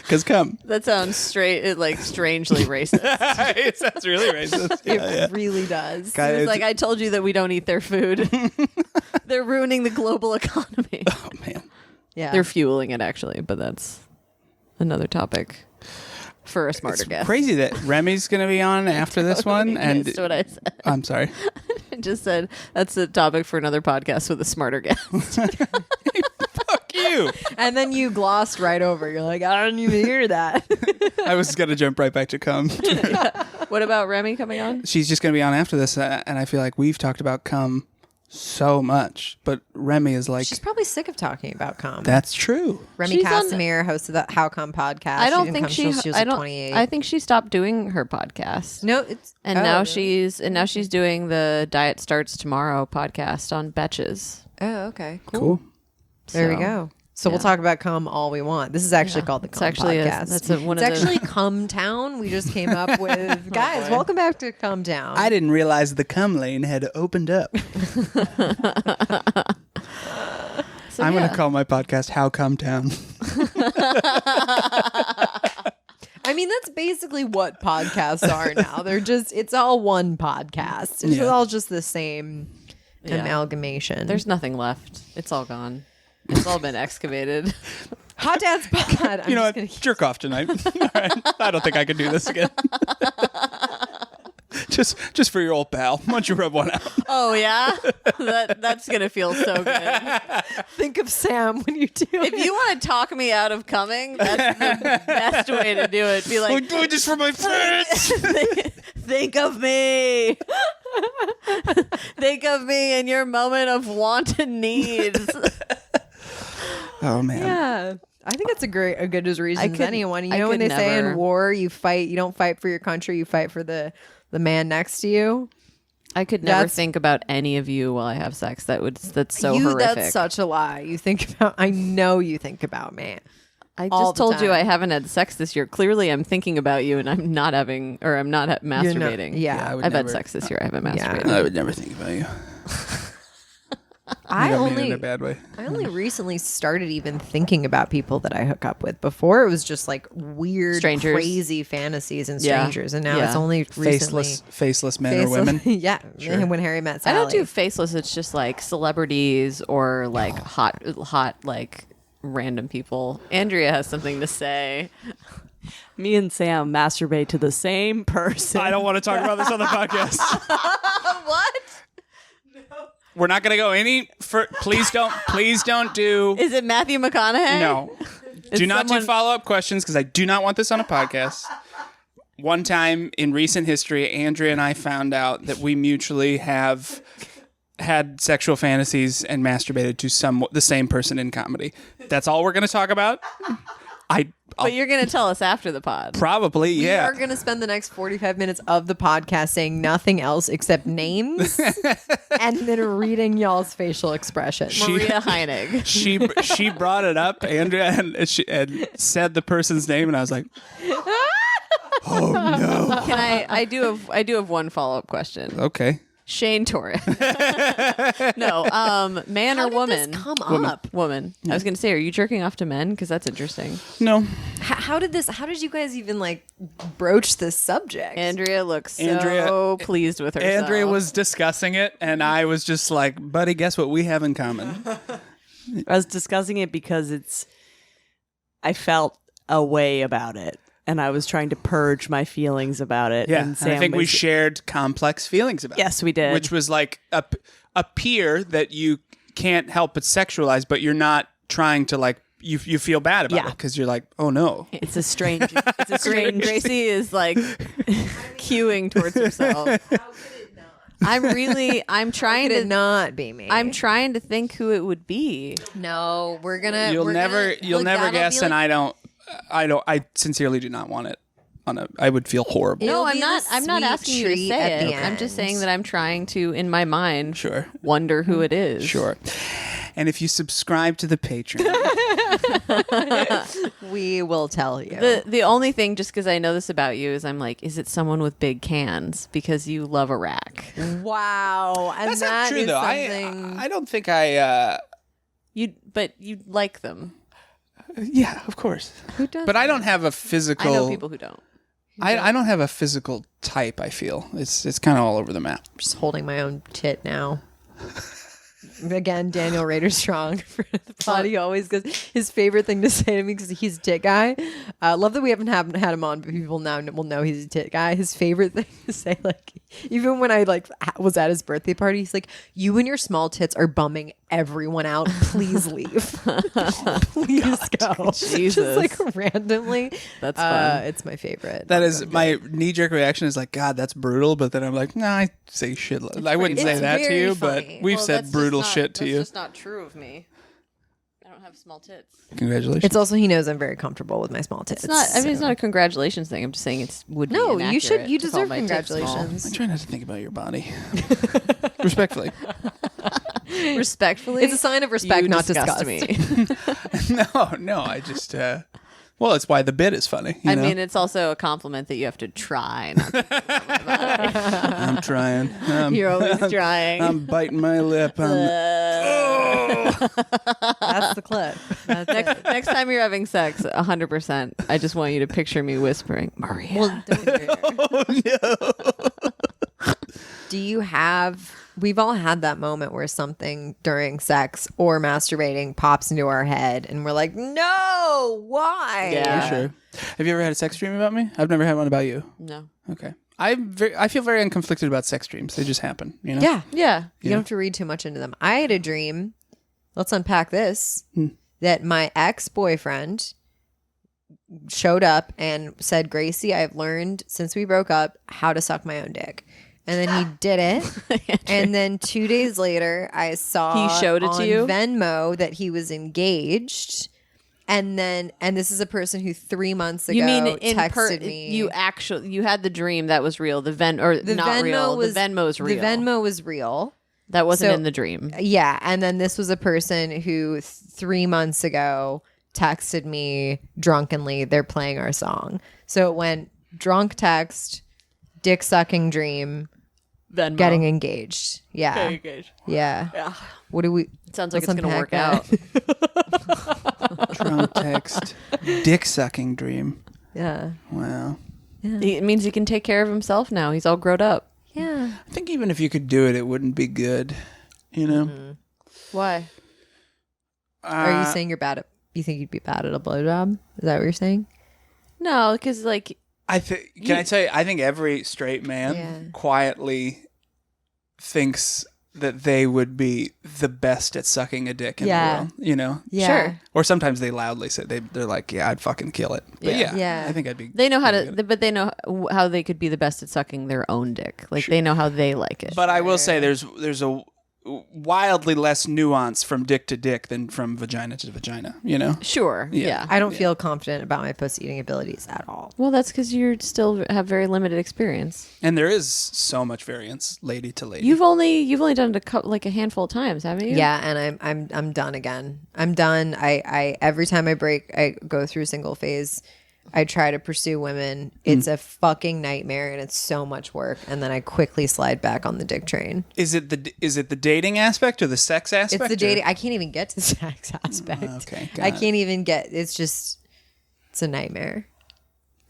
Because come. That sounds strangely racist. It sounds really racist. It really does. It's like I told you that we don't eat their food. They're ruining the global economy. Oh man. Yeah. They're fueling it actually, but that's another topic for a smarter It's guest. crazy that Remy's going to be on after this one. And missed what I said. I'm sorry. I just said that's a topic for another podcast with a smarter guest. Fuck you. And then you glossed right over. You're like, I don't even hear that. I was going to jump right back to cum. What about Remy coming on? She's just going to be on after this. And I feel like we've talked about cum so much, but Remy is like, She's probably sick of talking about cum. that's true. Remy Casimir hosted the How Come podcast. I don't think she. was I don't. 28. I think she stopped doing her podcast. No, it's Now she's doing the Diet Starts Tomorrow podcast on Betches. Oh, okay, Cool. There we go. So we'll talk about cum all we want. This is actually called the Cum Podcast. That's one it's of the actually Cum Town. We just came up with guys. Welcome back to Cum Town. I didn't realize the cum lane had opened up. I'm going to call my podcast How Come Town. I mean, that's basically what podcasts are now. It's all one podcast. It's all just the same amalgamation. There's nothing left. It's all gone. It's all been excavated. Hot Dad's Pod. You know what? Jerk off tonight. All right. I don't think I can do this again. Just for your old pal. Why don't you rub one out? Oh, yeah? That's going to feel so good. Think of Sam when you do it. If you want to talk me out of coming, that's the best way to do it. Be like, I'm doing this for my friends. Think of me. Think of me in your moment of want and needs. Oh, man. Yeah. I think that's a good as reason as anyone. You know when they say in war, you don't fight for your country, you fight for the man next to you. I could never think about any of you while I have sex. That's so horrific. That's such a lie. I know you think about me. I just told you I haven't had sex this year. Clearly, I'm thinking about you, and I'm not masturbating. I've had sex this year. I haven't masturbated. I would never think about you. I in a bad way. I only recently started even thinking about people that I hook up with. Before it was just like weird, strangers, crazy fantasies and strangers, and now it's only recently faceless men or women. Yeah, sure. When Harry met Sally. I don't do faceless. It's just like celebrities or like hot like random people. Andrea has something to say. Me and Sam masturbate to the same person. I don't want to talk about this on the podcast. What? We're not going to go any please don't do. Is it Matthew McConaughey? No. Do not do follow-up questions because I do not want this on a podcast. One time in recent history, Andrea and I found out that we mutually have had sexual fantasies and masturbated to the same person in comedy. That's all we're going to talk about. But you're going to tell us after the pod. Probably, yeah. We're going to spend the next 45 minutes of the podcast saying nothing else except names and then reading y'all's facial expressions. Maria Heinegg. She brought it up, Andrea, and said the person's name, and I was like, oh, no. I do have one follow-up question. Okay. Shane Torres. No, man or woman? This come up? Woman. I was going to say, are you jerking off to men? Because that's interesting. No. How did you guys even like broach this subject? Andrea looks so pleased with herself. Andrea was discussing it, and I was just like, buddy, guess what we have in common? I was discussing it because I felt a way about it. And I was trying to purge my feelings about it. Yeah, and I think we shared complex feelings about it. Yes, we did. Which was like a peer that you can't help but sexualize, but you're not trying to like, you feel bad about it because you're like, oh no. It's a strange Gracie is like queuing towards herself. How could it not? I'm trying to not be me. I'm trying to think who it would be. No, You'll never guess, and I sincerely do not want it I would feel horrible. No, I'm not asking you to say it. I'm just saying that I'm trying to, in my mind, wonder who it is. Sure. And if you subscribe to the Patreon, we will tell you. The only thing, just because I know this about you, is I'm like, is it someone with big cans? Because you love a rack. Wow. And that's not true, though. I don't think but you like them. Yeah, of course. Who does? But I don't have a physical. I know people who don't. I don't have a physical type. I feel it's kind of all over the map. I'm just holding my own tit now. Again, Daniel Rader Strong for the pod. He always goes, his favorite thing to say to me, because he's a tit guy. Love that we haven't had him on, but people now will know he's a tit guy. His favorite thing to say, like, even when I like was at his birthday party, he's like, "You and your small tits are bumming everyone out. Please leave. Please go." Jesus. Just like randomly. That's fun. It's my favorite. That is my knee-jerk reaction is like, God, that's brutal. But then I'm like, nah, I say shit. I wouldn't say that to you, funny. but we've said brutal shit to you. That's just not true of me. I don't have small tits. Congratulations. It's also, he knows I'm very comfortable with my small tits. It's not. I mean, it's not a congratulations thing. I'm just saying would be no. inaccurate You should. You to call deserve my tits small. congratulations. I try not to think about your body. Respectfully. Respectfully, it's a sign of respect, you not disgust disgust. me. No. I just Well, it's why the bit is funny. I mean, it's also a compliment that you have to try. Not to I'm trying. You're always trying. I'm biting my lip. That's the clip. That's it. Next time you're having sex, 100%, I just want you to picture me whispering, Maria. Well, do you have? We've all had that moment where something during sex or masturbating pops into our head, and we're like, "No, why?" Yeah. For sure. Have you ever had a sex dream about me? I've never had one about you. No. Okay. I feel very unconflicted about sex dreams. They just happen. You know. Yeah. Yeah. You don't have to read too much into them. I had a dream. Let's unpack this. That my ex-boyfriend showed up and said, "Gracie, I've learned since we broke up how to suck my own dick." And then he did it. And then 2 days later, I saw He showed it on to you? Venmo that he was engaged. And this is a person who 3 months ago You mean texted me. You had the dream that was real. The not real. The Venmo's real. The Venmo was real. That wasn't So- in the dream. Yeah, and then this was a person who 3 months ago texted me drunkenly. They're playing our song. So it went drunk text, dick sucking dream, Venmo. getting engaged. Yeah. engaged. Yeah. Yeah. What do we? Sounds like let's it's going to work unpack out. Drunk text. Dick sucking dream. Yeah. Wow. It means he can take care of himself now. He's all grown up. Yeah. I think even if you could do it, it wouldn't be good. You know. Why? Are you saying you're bad at? You think you'd be bad at a blowjob? Is that what you're saying? No, because like I tell you? I think every straight man quietly thinks that they would be the best at sucking a dick in the world. You know. Yeah. Sure. Or sometimes they loudly say they're like, "Yeah, I'd fucking kill it." But Yeah. I think I'd be. they know how pretty to, good. but they know how they could be the best at sucking their own dick. Like they know how they like it. But I will say, there's a wildly less nuance from dick to dick than from vagina to vagina. You know. Sure. Yeah. I don't feel confident about my pussy eating abilities at all. Well, that's because you still have very limited experience. And there is so much variance, lady to lady. You've only done it like a handful of times, haven't you? Yeah, and I'm done again. I'm done. I every time I go through single phase, I try to pursue women. It's a fucking nightmare and it's so much work. And then I quickly slide back on the dick train. Is it the dating aspect or the sex aspect? It's the dating. I can't even get to the sex aspect. Okay, I can't even get. It's a nightmare.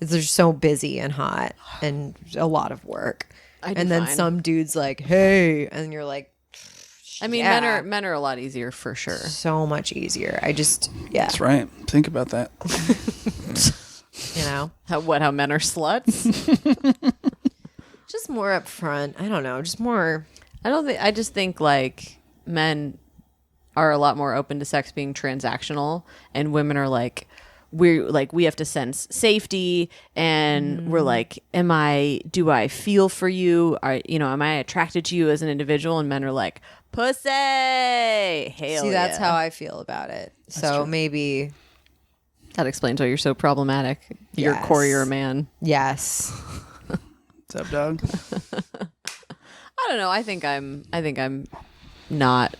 They're so busy and hot and a lot of work. And then some dude's like, "Hey," and you're like, I mean, yeah. men are a lot easier for sure. so much easier. That's right. Think about that. You know, How men are sluts? just more upfront. I don't know, just more. I just think like men are a lot more open to sex being transactional, and women are like, we have to sense safety, and we're like, do I feel for you? Am I attracted to you as an individual? And men are like, pussy. Hell See, that's yeah. how I feel about it. So maybe That explains why you're so problematic. You're Yes. core, you're a man. yes. What's up, dog? I don't know. I think I'm not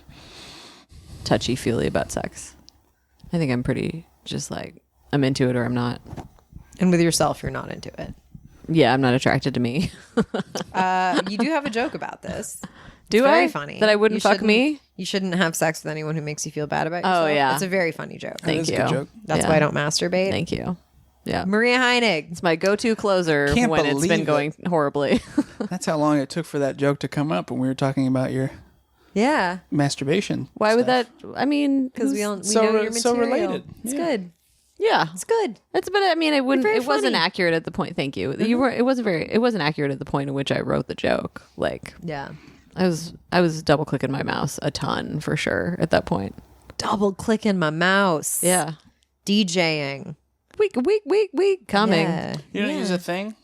touchy feely about sex. I think I'm pretty just like I'm into it or I'm not. And with yourself, you're not into it. Yeah, I'm not attracted to me. You do have a joke about this. Do It's very I? funny. That I wouldn't You fuck shouldn't- me? You shouldn't have sex with anyone who makes you feel bad about Oh, yourself. yeah. It's a very funny joke. Thank is a you. good joke. That's Yeah. why I don't masturbate. Thank you. Yeah. Maria Heinegg. It's my go-to closer Can't when it's been believe going horribly. That's how long it took for that joke to come up when we were talking about your Yeah. masturbation. Why would stuff. that? I mean, Because we who's- know so your re- material. so related. It's Yeah. good. Yeah, It's good. but I mean, it wouldn't. very It wasn't funny. accurate at the point. Thank you. You were. It wasn't accurate at the point in which I wrote the joke. Like Yeah. I was double clicking my mouse a ton for sure at that point. Double clicking my mouse. Yeah. DJing. Week coming. Yeah. You don't use a thing?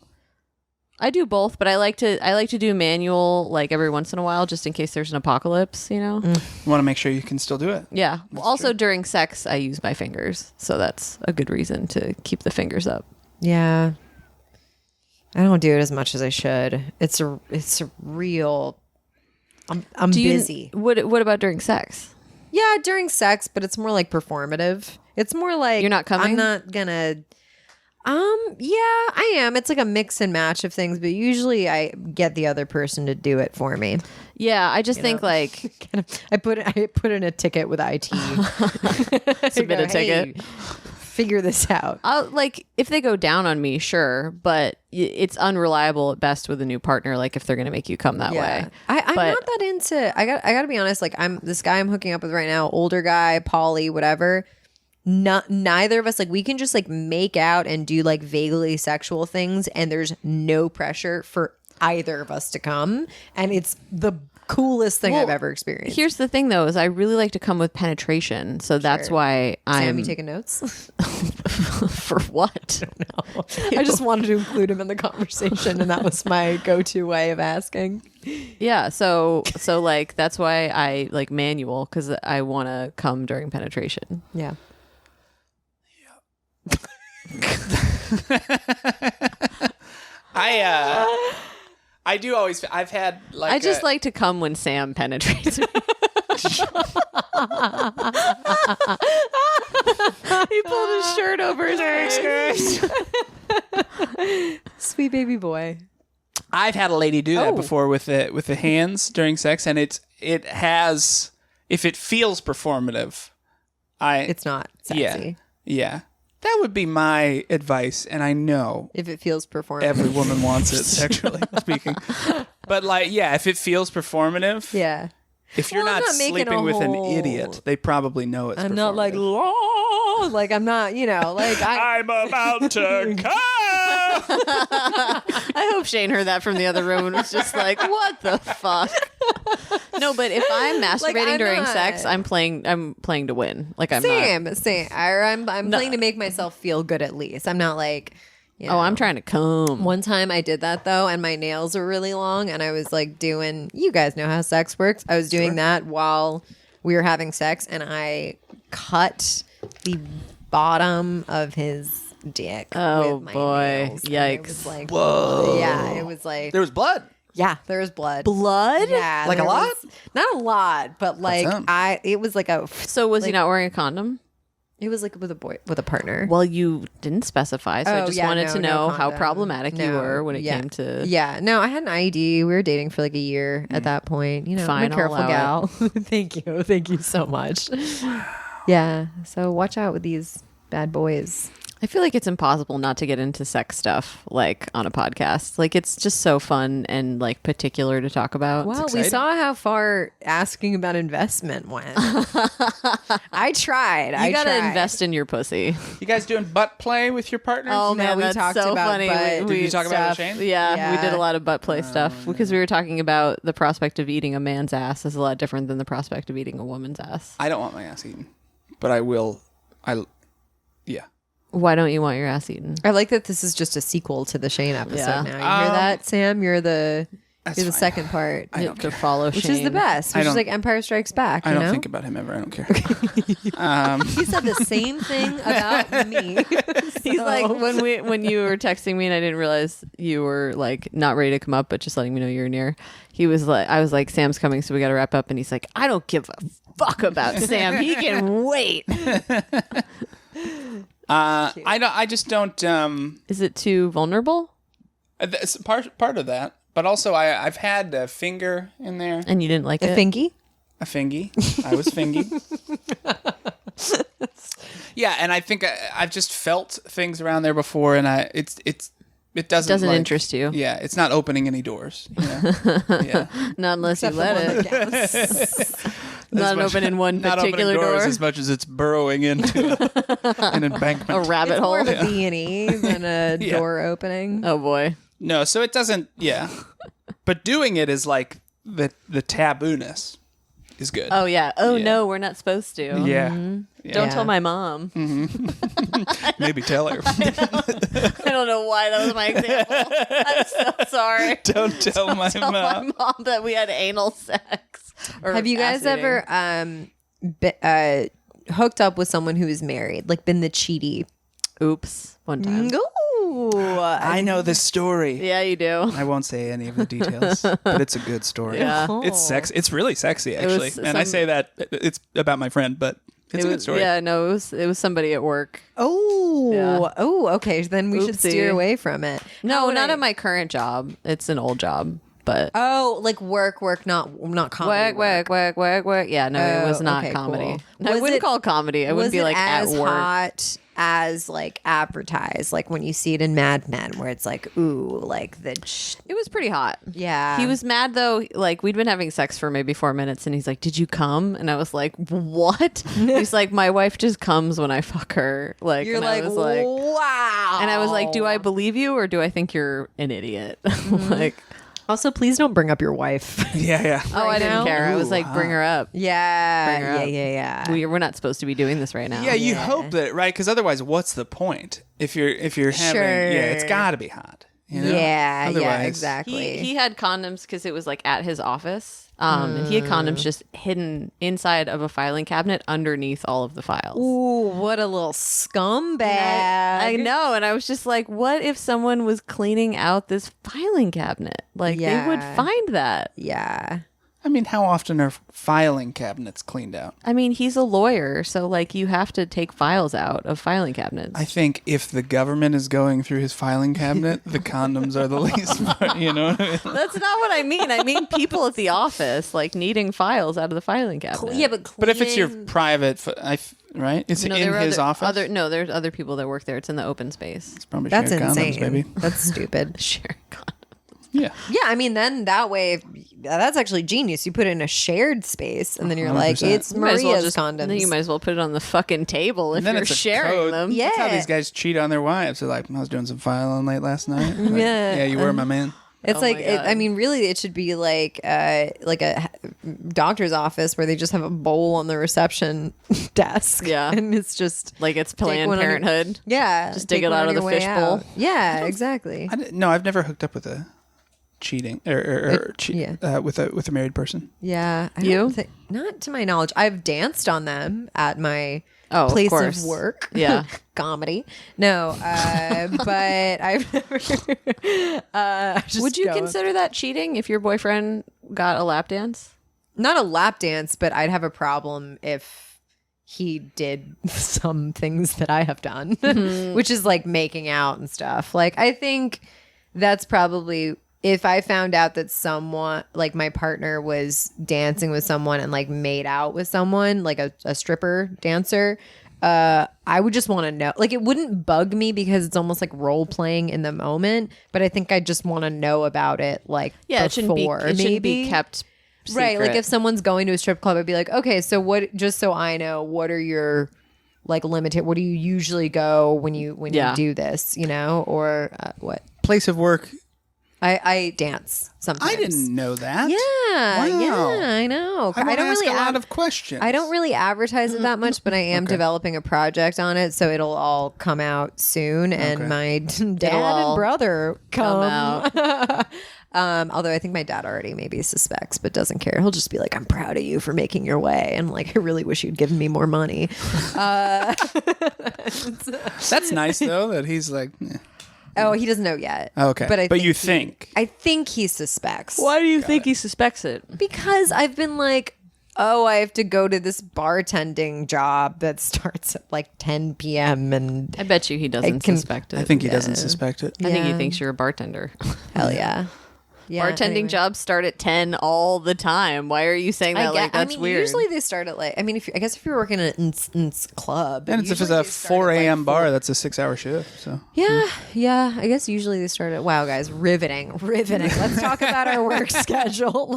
I do both, but I like to do manual like every once in a while, just in case there's an apocalypse. You know. You want to make sure you can still do it. Yeah. Also, during sex, I use my fingers, so that's a good reason to keep the fingers up. Yeah. I don't do it as much as I should. It's a real. I'm Do you- busy. What about during sex? Yeah, during sex, but it's more like performative. It's more like You're not coming? I'm not gonna. Yeah, I am. It's like a mix and match of things, but usually I get the other person to do it for me. Yeah, I just think like I put in a ticket with IT. submit a ticket. Figure this out. Like if they go down on me, sure, but it's unreliable at best with a new partner. Like if they're gonna make you come that way. I'm not that into. I got to be honest. Like this guy I'm hooking up with right now, older guy, poly, whatever. Neither of us, like, we can just like make out and do like vaguely sexual things, and there's no pressure for either of us to come, and it's the coolest thing I've ever experienced. Here's the thing though, is I really like to come with penetration, so that's why Sam, you taking notes? For what? No, I just wanted to include him in the conversation, and that was my go-to way of asking. Yeah, so like that's why I like manual, because I want to come during penetration. Yeah. I do always. I've had like. I just like to come when Sam penetrates me. He pulled his shirt over his skirt. Sweet baby boy. I've had a lady do that before with the hands during sex, and it has, if it feels performative, it's not sexy. Yeah. That would be my advice, and I know if it feels performative, every woman wants it, sexually speaking. But like, yeah, if it feels performative, yeah. If you're not sleeping with an idiot, they probably know it's. I'm not like, oh, like I'm not, like I'm about to come. I hope Shane heard that from the other room and was just like, "What the fuck?" No, but if I'm masturbating during sex, I'm playing to win. Like I'm same. I'm playing to make myself feel good at least. I'm not like. I'm trying to come. One time I did that though, and my nails were really long, and I was like doing. You guys know how sex works. I was doing that while we were having sex, and I cut the bottom of his dick. Oh with my boy! nails, Yikes! It was like, whoa! Yeah, it was like there was blood. Yeah, there was blood. Blood? Yeah, like a lot? Not a lot, but like it was like a. So was he not wearing a condom? It was like with a partner. Well, you didn't specify, so I just wanted to know how problematic you were when it came to. Yeah, no, I had an IUD. We were dating for like a year at that point. Fine, I'm a careful gal. Thank you so much. Yeah, so watch out with these bad boys. I feel like it's impossible not to get into sex stuff like on a podcast. Like it's just so fun and like particular to talk about. Well, we saw how far asking about investment went. I tried. You gotta invest in your pussy. You guys doing butt play with your partners? Oh man, we that's talked so about funny. butt. Did you talk about it with Shane? Yeah, we did a lot of butt play stuff because we were talking about the prospect of eating a man's ass is a lot different than the prospect of eating a woman's ass. I don't want my ass eaten, but I will. Yeah. Why don't you want your ass eaten? I like that this is just a sequel to the Shane episode Yeah. now. You hear that, Sam? You're the fine. second part. I don't to care. follow Which Shane. is the best. Which is like Empire Strikes Back. I don't know? think about him ever. I don't care. He said the same thing about me. He's like when you were texting me and I didn't realize you were like not ready to come up, but just letting me know you were near. He was like, I was like, Sam's coming, so we got to wrap up. And he's like, I don't give a fuck about Sam. He can wait. I just don't. Is it too vulnerable? That's part of that, but also I've had a finger in there. And you didn't like A it? fingy? A fingy. I was fingy. Yeah, and I think I've just felt things around there before, and it doesn't like, interest you. Yeah, it's not opening any doors. Yeah. Not unless Except you let it. Not open in one not particular opening doors door. as much as it's burrowing into an embankment. A rabbit It's hole. more of a B&E than a door opening. Oh boy. No, so it doesn't. Yeah, but doing it is like the taboo-ness is good. Oh yeah. Oh Yeah. no, we're not supposed to. Yeah. Don't tell my mom. Maybe tell her. I don't know why that was my example. I'm so sorry. Don't tell my Tell mom. my mom that we had anal sex. Or Have you guys ass eating. ever hooked up with someone who is married? Like been the cheaty? Oops. One time. Ooh. Ooh. I know this story. Yeah, you do. I won't say any of the details, but it's a good story. Yeah. It's sex. It's really sexy, actually. And I say that it's about my friend, but it's a good story. Yeah, no, it was somebody at work. Oh. Yeah. Oh, okay. Then we should Oopsie. steer away from it. No, not at my current job. It's an old job. But Oh, like work, not comedy. work. Yeah, no, it was not okay, comedy. cool. No, I Was wouldn't it- call it comedy. I wouldn't be like at as work. hot as like advertised, like when you see it in Mad Men, where it's like, ooh, like the It was pretty hot. yeah. He was mad though. Like we'd been having sex for maybe 4 minutes, and he's like, "Did you come?" And I was like, "What?" He's like, "My wife just comes when I fuck her." Like You're and like, I was like, wow. and I was like, "Do I believe you, or do I think you're an idiot?" Like, Also, please don't bring up your wife. Yeah. oh, I didn't now? care. I was like, "Bring her up." yeah, Bring her up. yeah. We're not supposed to be doing this right now. Yeah, you hope that, right? Because otherwise, what's the point? If you're having, Sure. it's got to be hot. You know? Yeah, Otherwise- exactly. He had condoms because it was like at his office. And he had condoms just hidden inside of a filing cabinet underneath all of the files. Ooh, what a little scumbag. I know. And I was just like, what if someone was cleaning out this filing cabinet? Like, they would Yeah. find that. Yeah. I mean, how often are filing cabinets cleaned out? I mean, he's a lawyer. So, like, you have to take files out of filing cabinets. I think if the government is going through his filing cabinet, the condoms are the least part, you know what I mean? That's not what I mean. I mean people at the office, like, needing files out of the filing cabinet. Yeah, but But if it's your cleaning- private, right? It's No, in there were his office? there's other people that work there. It's in the open space. It's probably that's shared insane. condoms, baby. That's stupid. Sure. God. Yeah. Yeah, I mean, then that way, that's actually genius. You put it in a shared space, and then you're like, 100%. it's You might as well Maria's condoms. Then you might as well put it on the fucking table if And then you're it's a sharing code. them. Yeah. That's how these guys cheat on their wives. They're like, I was doing some filing late last night. Like, Yeah. Yeah, you were my man. It's Oh like, my God. I mean, really, it should be like a doctor's office where they just have a bowl on the reception desk. Yeah. and it's just Like it's Take Planned one on your- Parenthood. yeah, Just dig take it one out on of the your way fishbowl. out. Yeah, exactly. No, I've never hooked up with a cheating with a married person. Yeah, I You? don't think, not to my knowledge. I've danced on them at my Oh, of place course. of work. Yeah. Comedy. No, but I've never. Just Would you go- consider that cheating if your boyfriend got a lap dance? not a lap dance, but I'd have a problem if he did some things that I have done, which is like making out and stuff. Like, I think that's probably if I found out that someone, like my partner, was dancing with someone and like made out with someone, like a stripper dancer. I would just want to know. Like, it wouldn't bug me because it's almost like role playing in the moment. But I think I just want to know about it. Like, Yeah, before, it shouldn't be kept right. Like, secret. if someone's going to a strip club, I'd be like, okay, so what? Just so I know, what are your like limited? What do you usually go when you Yeah. do this? You know, or what? Place of work. I dance sometimes. I didn't know that. Yeah, Wow. yeah, I know. I, don't ask really a lot of questions. I don't really advertise it that much, but I am developing a project on it, so it'll all come out soon. And Okay. my dad all and brother come out. Although I think my dad already maybe suspects, but doesn't care. He'll just be like, "I'm proud of you for making your way," and like, I really wish you'd given me more money. That's nice though. That he's like, eh. Oh, he doesn't know yet. Okay. but But you think. I think he suspects. Why do you think he suspects it? Because I've been like, oh, I have to go to this bartending job that starts at like 10 p.m. and I bet you he doesn't suspect it. I think he doesn't suspect it. I think he Yeah. thinks you're a bartender. hell yeah. Yeah, Bartending anyway. jobs start at 10 all the time. Why are you saying that? Like, that's weird. Usually they start at like, I mean, I guess if you're working at an club. And if it's usually a they start 4 at, like, a.m. bar, that's a 6-hour shift. So Yeah. I guess usually they start at, wow, guys, riveting. Let's talk about our work schedule.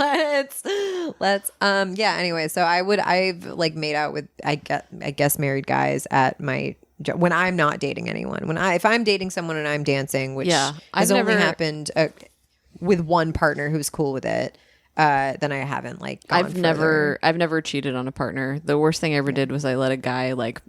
Let's, anyway, so I've like made out with, I guess married guys at my job when I'm not dating anyone. If I'm dating someone and I'm dancing, which Yeah. has I've only never- happened with one partner who's cool with it, then I haven't like gone I've never cheated on a partner. The worst thing I ever did was I let a guy like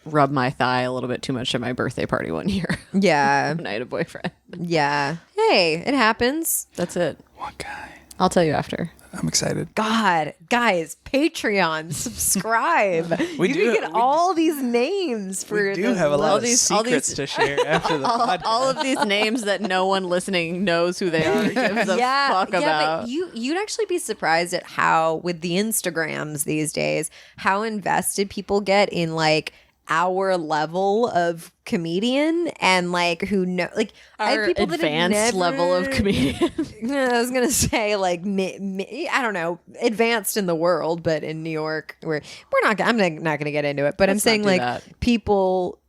rub my thigh a little bit too much at my birthday party one year. Yeah. When I had a boyfriend. Yeah. Hey, it happens. That's it. what guy? I'll tell you after. I'm excited. God, guys, Patreon, subscribe. You can get all these names for. We do have a lot of secrets to share after the podcast. All of these names that no one listening knows who they are. Gives a fuck about. But you'd actually be surprised at how, with the Instagrams these days, how invested people get in like our level of comedian and like who know like I have people advanced that level of comedian. I was gonna say like I don't know, advanced in the world, but in New York we're not. I'm not gonna get into it. But I'm saying like people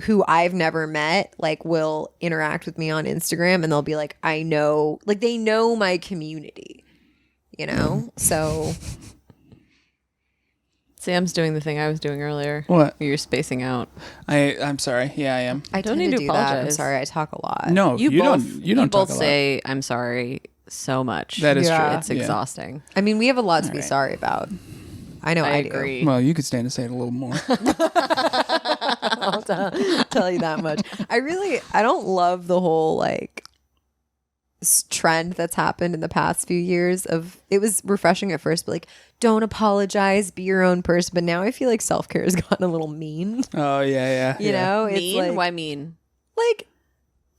who I've never met like will interact with me on Instagram and they'll be like, I know, like they know my community, you know, so. Sam's doing the thing I was doing earlier. What? You're spacing out. I'm sorry. Yeah, I am. I don't tend need to do that. I'm apologize. sorry. I talk a lot. No, you don't. You don't both talk a lot. say I'm sorry so much. That is true. It's exhausting. I mean, we have a lot to be sorry about. I know. I agree. Well, you could stand to say it a little more. I'll tell you that much. I don't love the whole like trend that's happened in the past few years of it was refreshing at first, but like don't apologize, be your own person. But now I feel like self-care has gotten a little mean. Oh yeah. You know, it's mean? like, Why mean? Like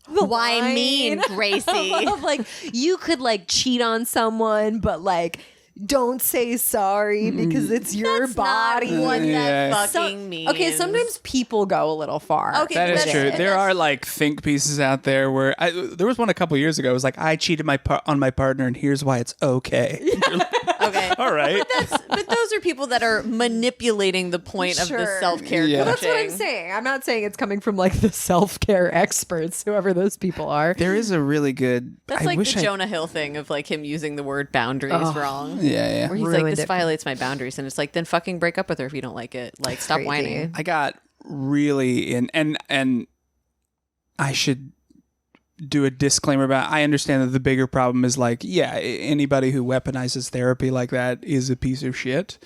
why mean, Gracie? of like you could like cheat on someone, but like don't say sorry because it's your That's body. not what Yeah. that fucking means. Okay, sometimes people go a little far. Okay, That is that's- true. that's- There are like think pieces out there where there was one a couple years ago. It was like I cheated on my partner, and here's why it's okay. Okay. All right. But those are people that are manipulating the point of the Sure. self-care Yeah. coaching. That's what I'm saying. I'm not saying it's coming from like the self-care experts, whoever those people are. There is a really good. That's I like wish the I- Jonah Hill thing of like him using the word boundaries wrong. Yeah. Where he's Ruined like, this it. violates my boundaries. And it's like, then fucking break up with her if you don't like it. Like, stop crazy. whining. I got really in, and I should do a disclaimer about. I understand that the bigger problem is like, yeah, anybody who weaponizes therapy like that is a piece of shit.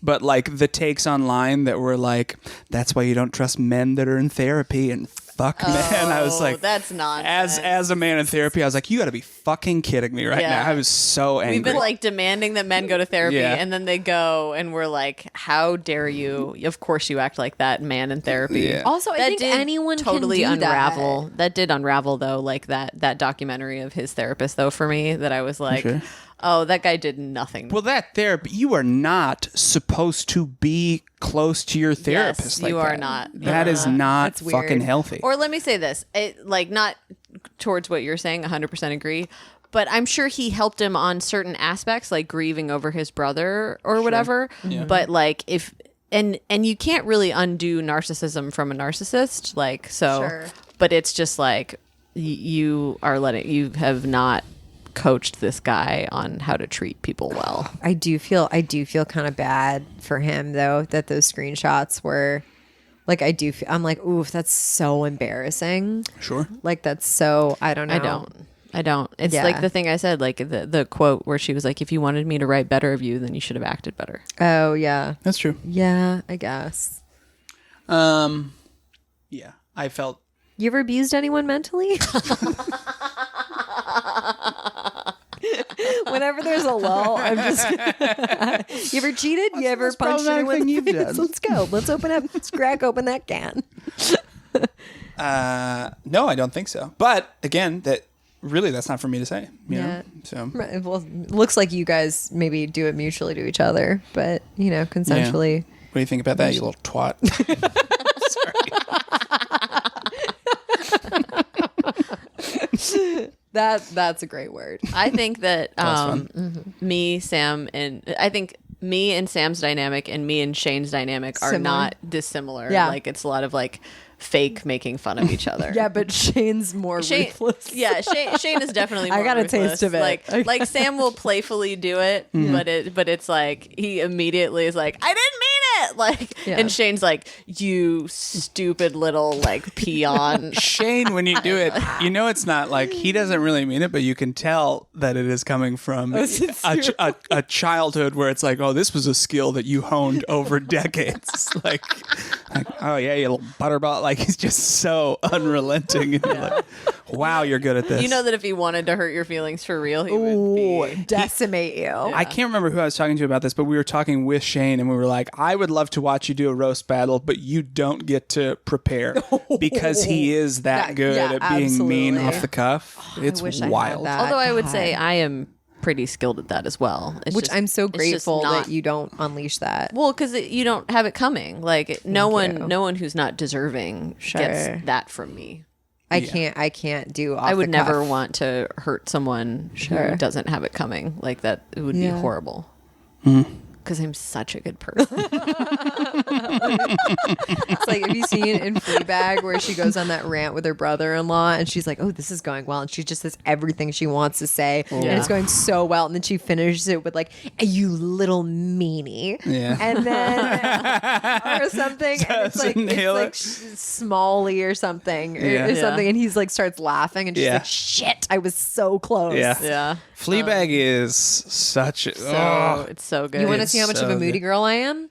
But like the takes online that were like, that's why you don't trust men that are in therapy and fuck men. I was like, that's nonsense. as a man in therapy, I was like, you got to be fucking kidding me right Yeah. now. I was so angry. We've been like demanding that men go to therapy, Yeah. and then they go, and we're like, "How dare you? Of course you act like that, man in therapy." Yeah. Also, I That think did anyone totally can do unravel. That did unravel though, like that documentary of his therapist though for me. That I was like, Sure. "Oh, that guy did nothing." Well, that therapy, you are not supposed to be close to your therapist. Yes, like you are that. not. That is not That's weird. fucking healthy. Or let me say this, like not towards what you're saying, 100% agree. But I'm sure he helped him on certain aspects, like grieving over his brother or whatever. But like if and you can't really undo narcissism from a narcissist, like so. Sure. But it's just like you have not coached this guy on how to treat people well. I do feel kind of bad for him though that those screenshots were like I'm like, oof, that's so embarrassing. Sure. Like that's so I don't know. I don't. It's Yeah. like the thing I said, like the quote where she was like, "If you wanted me to write better of you, then you should have acted better." Oh yeah. That's true. Yeah, I guess. Yeah. I felt. You ever abused anyone mentally? Whenever there's a lull, I'm just. You ever cheated? You ever most punched anyone in the problematic thing you've face? done? Let's go. Let's open up. Let's crack open that can. No, I don't think so. But again, that's not for me to say. You know? So Right, well, it looks like you guys maybe do it mutually to each other, but consensually. what do you think about that, you little twat? Sorry. That's a great word. I think that fun. me, Sam, and I think me and Sam's dynamic and me and Shane's dynamic are Similar. not dissimilar. Yeah. Like it's a lot of like fake making fun of each other. Yeah, but Shane's more Shane, ruthless. yeah, Shane is definitely more I got a ruthless. taste of it. Like Sam will playfully do it, but it's like he immediately is like, I didn't mean it. Like, Yeah. and Shane's like, you stupid little like peon. Shane, when you do it, it's not like he doesn't really mean it, but you can tell that it is coming from a childhood where it's like, oh, this was a skill that you honed over decades. like, oh yeah, you little butterball. Like he's just so unrelenting. And you're like, Wow, you're good at this. You know that if he wanted to hurt your feelings for real, he would be decimate you. I can't remember who I was talking to about this, but we were talking with Shane and we were like, I would love to watch you do a roast battle, but you don't get to prepare because he is that good at being mean off the cuff. It's wild. Although I would say I am pretty skilled at that as well. I'm so grateful that you don't unleash that. Well, because you don't have it coming. Like no one who's not deserving gets that from me. I can't do off I would the never cuff. want to hurt someone who doesn't have it coming. Like that, it would be horrible. Because I'm such a good person. It's like, have you seen in Fleabag where she goes on that rant with her brother-in-law and she's like, oh, this is going well. And she just says everything she wants to say. And it's going so well. And then she finishes it with like, you little meanie. Yeah. And then, or something. And it's like Smalley or something. Or something. And he's like, starts laughing and she's like, shit, I was so close. Yeah. Fleabag is such a... It's so good. You want to see how much of a moody girl I am?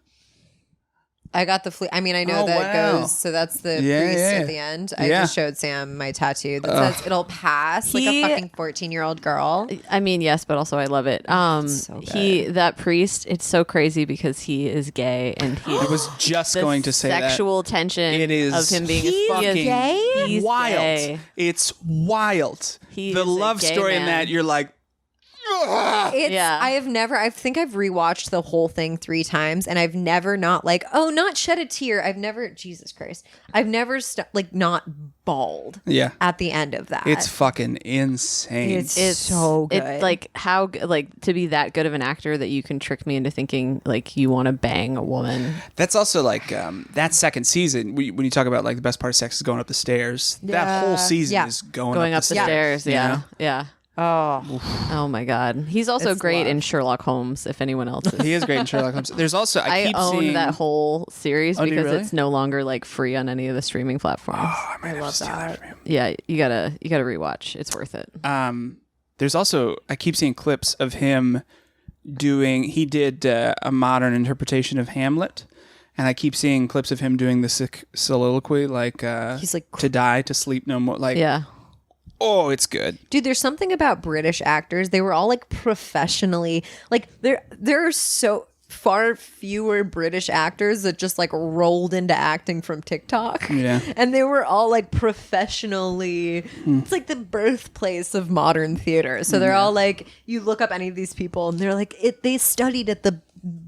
I got the I mean, I know goes. So that's the priest at the end. I just showed Sam my tattoo that says it'll pass like a fucking 14-year-old girl. I mean, yes, but also I love it. So good. That priest, it's so crazy because he is gay and he I was just going to say sexual tension it is of him being fucking He's wild. Gay. It's wild. He the is a love gay story in man. that you're like, I think I've rewatched the whole thing 3 times and I've never not shed a tear. I've never, Jesus Christ. I've never not bawled at the end of that. It's fucking insane. It's so good. It's like how to be that good of an actor that you can trick me into thinking like you want to bang a woman. That's also like that second season when you talk about like the best part of sex is going up the stairs. That whole season is going up the stairs. Yeah. Oh my God. He's also great in Sherlock Holmes, if anyone else is. He is great in Sherlock Holmes. There's also I own that whole series because really? it's no longer like free on any of the streaming platforms. I love that. Yeah, you gotta rewatch. It's worth it. There's also, I keep seeing clips of him he did a modern interpretation of Hamlet. And I keep seeing clips of him doing the soliloquy, like, he's like, to die, to sleep no more. Like, oh, it's good. Dude, there's something about British actors. They were all like professionally, like there are so far fewer British actors that just like rolled into acting from TikTok. Yeah. And they were all like professionally, it's like the birthplace of modern theater. So they're all like, you look up any of these people and they're like, they studied at the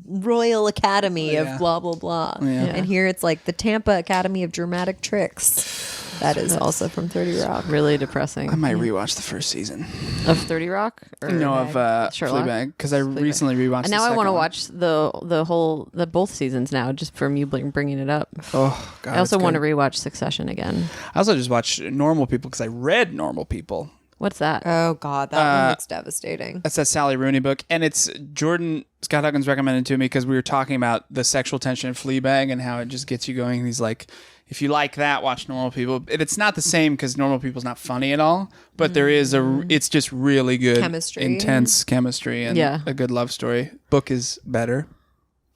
Royal Academy of blah, blah, blah. Yeah. And here it's like the Tampa Academy of Dramatic Tricks. That is also from 30 Rock. Really depressing. I might rewatch the first season of 30 Rock. No, of Fleabag, because I recently rewatched. And now I want to watch the both seasons now, just from you bringing it up. Oh God! I also want to rewatch Succession again. I also just watched Normal People because I read Normal People. What's that? Oh God, that one looks devastating. That's that Sally Rooney book, and it's Jordan Scott Huggins recommended to me because we were talking about the sexual tension in Fleabag and how it just gets you going. And he's like, if you like that, watch Normal People. It's not the same because Normal People's not funny at all, but there is it's just really good, intense chemistry, and a good love story. Book is better.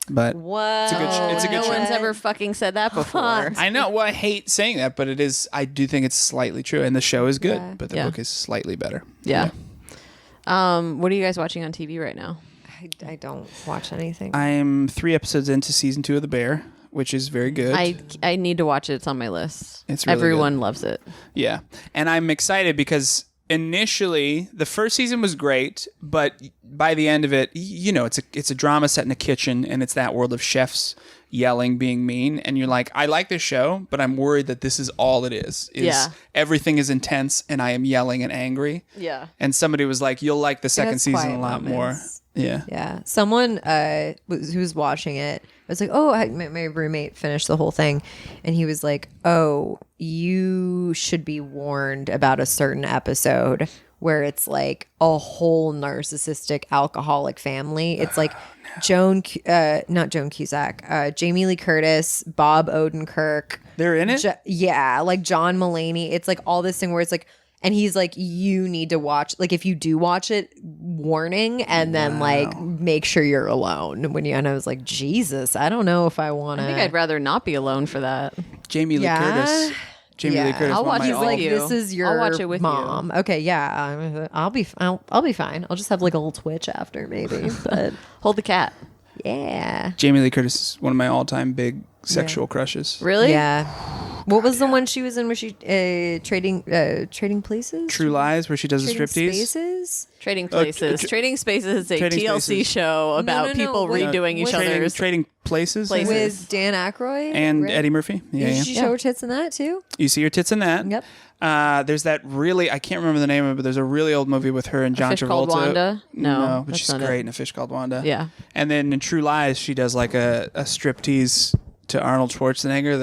But it's a good show. No one's ever fucking said that before. I know. Well, I hate saying that, but it is. I do think it's slightly true, and the show is good, but the book is slightly better. Yeah. What are you guys watching on TV right now? I don't watch anything. I'm 3 episodes into season 2 of The Bear, which is very good. I need to watch it. It's on my list. It's really Everyone good. loves it. Yeah, and I'm excited because initially the first season was great, but by the end of it, it's a drama set in a kitchen, and it's that world of chefs yelling, being mean, and you're like, I like this show, but I'm worried that this is all it is everything is intense and I am yelling and angry. Yeah. And somebody was like, you'll like the second season a lot more. Yeah. Someone who was watching it was like, oh, my roommate finished the whole thing. And he was like, oh, you should be warned about a certain episode where it's like a whole narcissistic alcoholic family. It's like not Joan Cusack, Jamie Lee Curtis, Bob Odenkirk. They're in it? Like John Mulaney. It's like all this thing where it's like, and he's like, you need to watch, like, if you do watch it, warning, and then like make sure you're alone and I was like, Jesus, I don't know if I want to. I think I'd rather not be alone for that. Jamie Lee Curtis. Jamie Lee Curtis. I'll watch it with you. This is your I'll watch it with mom. you. Okay, yeah. I'll be fine. I'll just have like a little twitch after maybe. But Hold the cat. yeah. Jamie Lee Curtis is one of my all-time big sexual crushes. Really? Yeah. What was the one she was in where she trading places? True Lies, where she does a Trading striptease. Spaces? Trading Places. Trading Spaces is a Trading TLC Spaces. show about no. people Wait, redoing each other's. Trading Places. Places. With Dan Aykroyd And right? Eddie Murphy. Yeah, Did she show her tits in that too? You see your tits in that. Yep. There's that really, I can't remember the name of it, but there's a really old movie with her and John Fish Travolta. Called Wanda? No, but that's she's not it. great in A Fish Called Wanda. Yeah. And then in True Lies, she does like a striptease to Arnold Schwarzenegger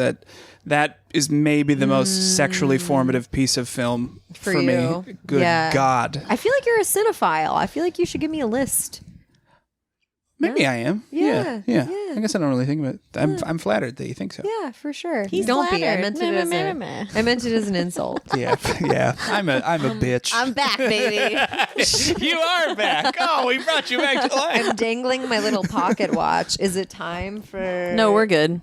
that is maybe the most sexually formative piece of film for you. me. Good Yeah. God. I feel like you're a cinephile. I feel like you should give me a list. Maybe I am. Yeah. I guess I don't really think of it. I'm flattered that you think so. Yeah, for sure. He's Don't be. I flattered. meant it I meant it as an insult. Yeah. I'm a bitch. I'm back, baby. You are back. Oh, we brought you back to life. I'm dangling my little pocket watch. Is it time for? No, we're good.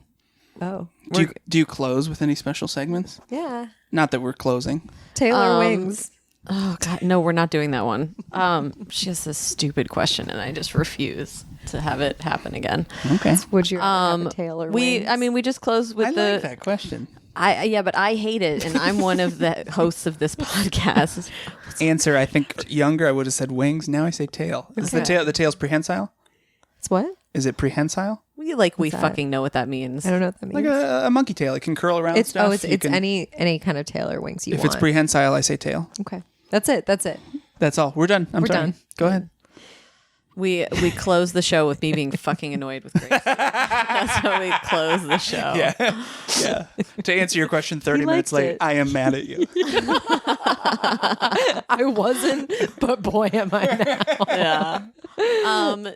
Oh, Do you close with any special segments? yeah. Not that we're closing. Taylor Wings. Oh God, no, we're not doing that one. She has this stupid question, and I just refuse to have it happen again. Okay. Would you rather have a Taylor Wings? We just closed with I the. like that question. But I hate it, and I'm one of the hosts of this podcast. Answer, I think younger I would have said wings. Now I say tail. Is the tail's prehensile? It's what? Is it prehensile? We that? fucking know what that means. I don't know what that means. Like a monkey tail. It can curl around it's stuff. it's You can- any kind of Taylor Wings you If want. it's prehensile, I say tail. Okay. That's it. That's all. We're done. I'm We're sorry. done. Go ahead. We close the show with me being fucking annoyed with Grace. That's how we close the show. Yeah. To answer your question 30 minutes liked late, it. I am mad at you. I wasn't, but boy am I now. Yeah.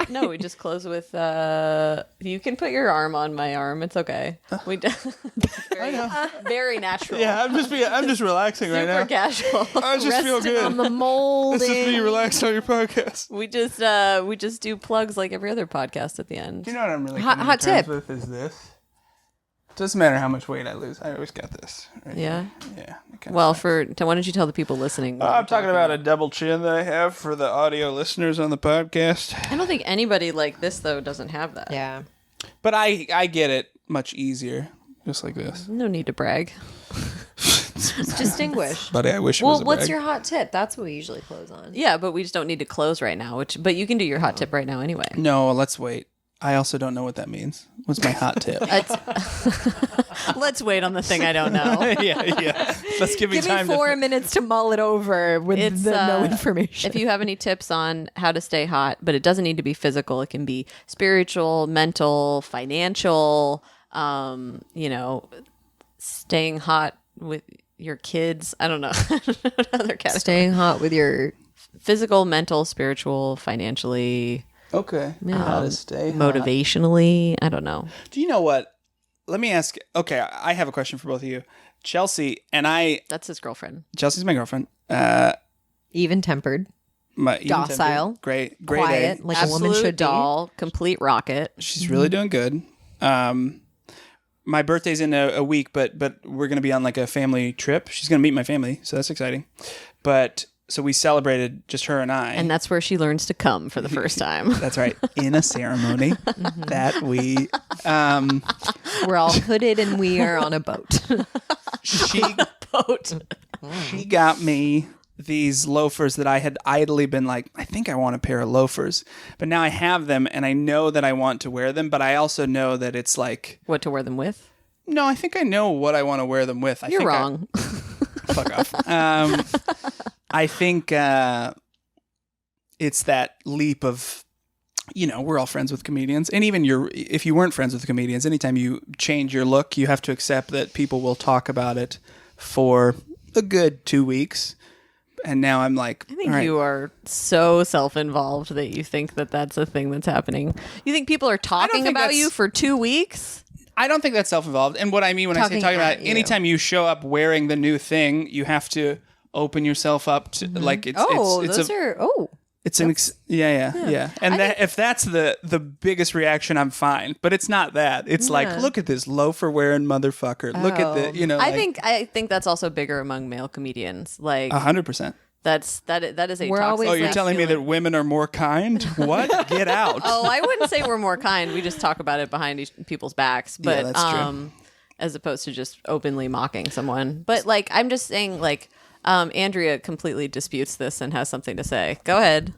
No, we just close with you can put your arm on my arm. It's okay. We very natural. I'm just relaxing Super casual. I just feel good. On the molding. relaxed on your podcast. We just do plugs like every other podcast at the end. You know what I'm really Hot- coming hot to terms tip. with is this. Doesn't matter how much weight I lose. I always got this. Right Yeah. here. Yeah. it kinda Well, sucks. why don't you tell the people listening? what I'm we're talking about a double chin that I have for the audio listeners on the podcast. I don't think anybody like this though doesn't have that. Yeah. But I get it much easier, just like this. No need to brag. Distinguish. Buddy, I wish it Well, was a what's brag. your hot tip? That's what we usually close on. Yeah, but we just don't need to close right now. But you can do your hot tip right now anyway. No, let's wait. I also don't know what that means. What's my hot tip? Let's wait on the thing I don't know. yeah. Let's give me Give me time 4 minutes to mull it over with It's, no information. If you have any tips on how to stay hot, but it doesn't need to be physical, it can be spiritual, mental, financial, staying hot with your kids. I don't know. What other category? Staying hot with your Physical, mental, spiritual, financially, Okay. How to stay hot. motivationally. I don't know. Do you know what? Let me ask. Okay, I have a question for both of you. Chelsea and I. That's his girlfriend. Chelsea's my girlfriend. even tempered, My even docile, tempered, great quiet, day. like a woman Absolute should doll, complete rocket. She's really doing good. My birthday's in a week, but we're gonna be on like a family trip. She's gonna meet my family, so that's exciting. But so we celebrated just her and I, And that's where she learns to come for the first time. that's right, in a ceremony that we We're all hooded and we are on a boat. she Boat. she got me these loafers that I had idly been like, I think I want a pair of loafers, but now I have them and I know that I want to wear them, but I also know that it's like, What to wear them with? no, I think I know what I want to wear them with. You're wrong. Fuck off. I think it's that leap of, we're all friends with comedians, and even if you weren't friends with comedians, anytime you change your look, you have to accept that people will talk about it for a good 2 weeks. And now I'm like, I think all right. you are so self-involved that you think that that's a thing that's happening. You think people are talking think about that's- you for 2 weeks? I don't think that's self-involved. And what I mean when I say Talking talking about at it, you. anytime you show up wearing the new thing, you have to open yourself up to like it's It's yeah. And if that's the biggest reaction, I'm fine. But it's not that. It's like, look at this loafer wearing motherfucker. Look at the, you know. I think that's also bigger among male comedians. Like 100%. That is a toxic. Oh, you're telling me that women are more kind? What? Get out. Oh, I wouldn't say we're more kind. We just talk about it behind people's backs. But that's true. As opposed to just openly mocking someone. But like, I'm just saying, like, Andrea completely disputes this and has something to say. Go ahead.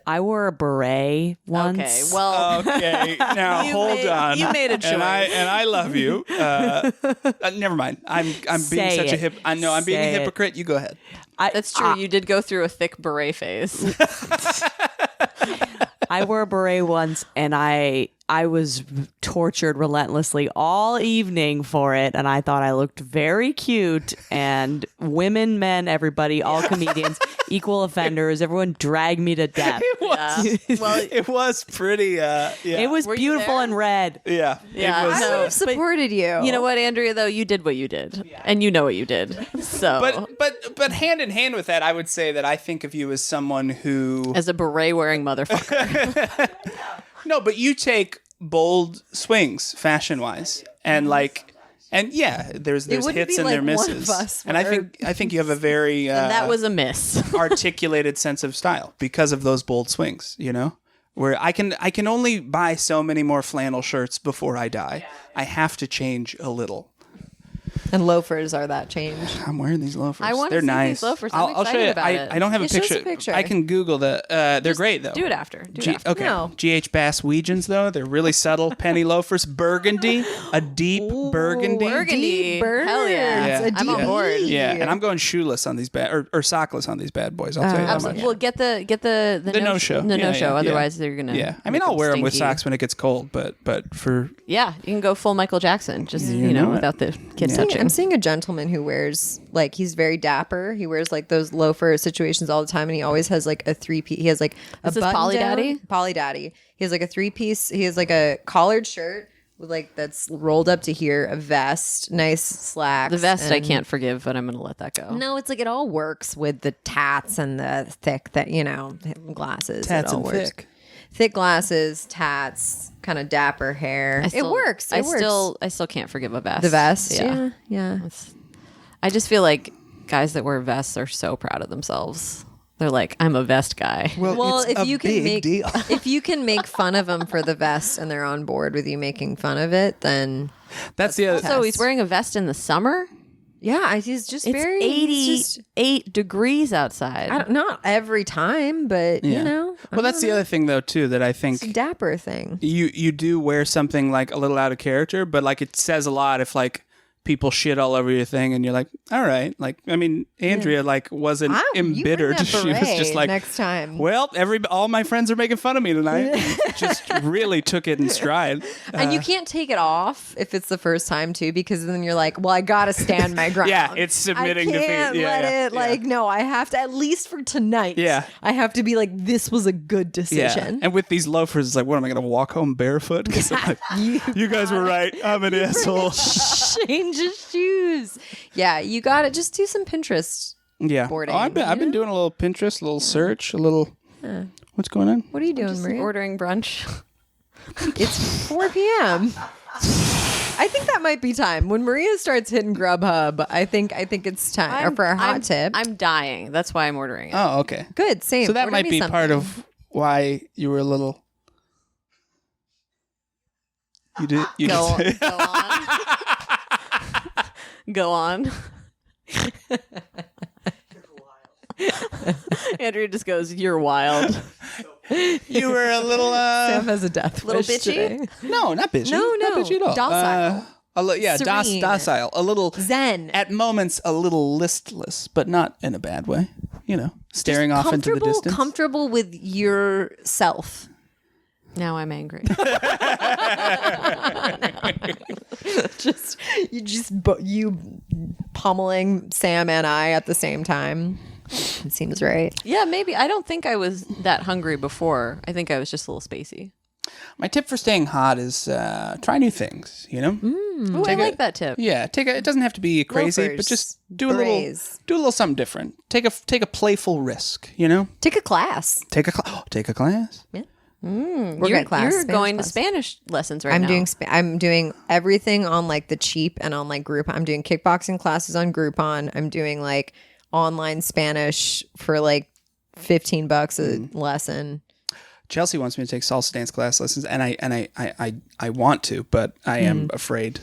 I wore a beret once. Okay, well. Okay, now hold on. You made a choice. And I love you. Never mind. I'm being such a I'm being a hypocrite. You go ahead. That's true. You did go through a thick beret phase. I wore a beret once, and I was tortured relentlessly all evening for it, and I thought I looked very cute. And women, men, everybody, all comedians, equal offenders. Everyone dragged me to death. It was pretty. It was beautiful and red. Yeah. Yeah. It was, I would have supported you. You know what, Andrea? Though you did what you did, and you know what you did. So, but hand in hand with that, I would say that I think of you as someone who, as a beret wearing motherfucker. No, but you take bold swings fashion wise, and there's hits and there misses, and I think you have a very and that was a miss. articulated sense of style because of those bold swings. You know, where I can only buy so many more flannel shirts before I die. I have to change a little. And loafers are that change. I'm wearing these loafers. I want to They're see nice. these loafers. I'll show you. I don't have a show us picture. a picture. I can Google the. They're great though. Do it after. Okay. No. GH Bass Weegians though, they're really subtle penny loafers. Burgundy, a deep burgundy. Burgundy. Deep Hell yeah. Yeah. I'm on board. Yeah, and I'm going shoeless on these or sockless on these bad boys. I'll tell you that much. Well, get the no-show. The Yeah, no-show. yeah. Otherwise, they're gonna. Yeah, I mean, I'll wear them with stinky. socks when it gets cold, but for Yeah, you can go full Michael Jackson. Just You know it. without the kid touching. I'm seeing a gentleman who wears, like, he's very dapper. He wears like those loafer situations all the time, and he always has like a 3-piece. He has like a Is this button Polly down- Daddy? Polly Daddy. He has like a 3-piece. He has like a collared shirt with like that's rolled up to here, a vest, nice slacks. The vest I and- can't forgive, but I'm gonna let that go. No, it's like it all works with the tats and the thick glasses. tats it all and works. Thick glasses, tats, kind of dapper hair. It works. I still can't forgive a vest. The vest. Yeah. Yeah. I just feel like guys that wear vests are so proud of themselves. They're like, I'm a vest guy. Well, it's if a you can big make deal. if you can make fun of them for the vest and they're on board with you making fun of it, then that's the other. So he's wearing a vest in the summer. yeah, he's just It's very 88 degrees outside. not every time, but you know. Well, that's the other thing though too that I think It's a dapper thing. you do wear something like a little out of character, but like it says a lot if like people shit all over your thing and you're like, all right. Like, I mean, Andrea like wasn't embittered. You She was just like, next time. well, all my friends are making fun of me tonight. Just really took it in stride. And you can't take it off if it's the first time too, because then you're like, well, I gotta stand my ground. Yeah, it's submitting I to can't fate. let no, I have to, at least for tonight. Yeah. I have to be like, this was a good Yeah. decision. And with these loafers, it's like, what am I going to walk home barefoot? Because like, you guys were right. I'm an asshole. Change his shoes. Yeah, you gotta just do some Pinterest. Yeah. Boarding, I've been doing a little Pinterest, a little search, a little. What's going on? What are you doing, Just Maria? ordering brunch. It's 4 p.m. I think that might be time. When Maria starts hitting Grubhub, I think it's time for a hot tip. I'm dying. That's why I'm ordering it. Oh, okay. Good, same. So that Order might me be something. part of why you were a little. You did. You Go, did. go on. Go on. Andrea just goes, "You're wild." You were a little. Sam has a death Little wish bitchy? today. No, not bitchy. No, Not bitchy at all. docile. Serene. Docile. A little Zen. At moments, a little listless, but not in a bad way. You know, staring off into the distance. Comfortable with yourself. Now I'm angry. You pummeling Sam and I at the same time. It seems right. Yeah, maybe. I don't think I was that hungry before. I think I was just a little spacey. My tip for staying hot is try new things. You know. Ooh, I like that tip. Yeah, it doesn't have to be crazy, Loafers, but just do berets. a little something different. Take a playful risk. You know. Take a class. Take a class. Yeah. You're going to Spanish lessons right now. I'm doing everything on like the cheap and on like Groupon. I'm doing kickboxing classes on Groupon. I'm doing like online Spanish for like $15 a lesson. Chelsea wants me to take salsa dance class lessons, and I want to, but I am afraid.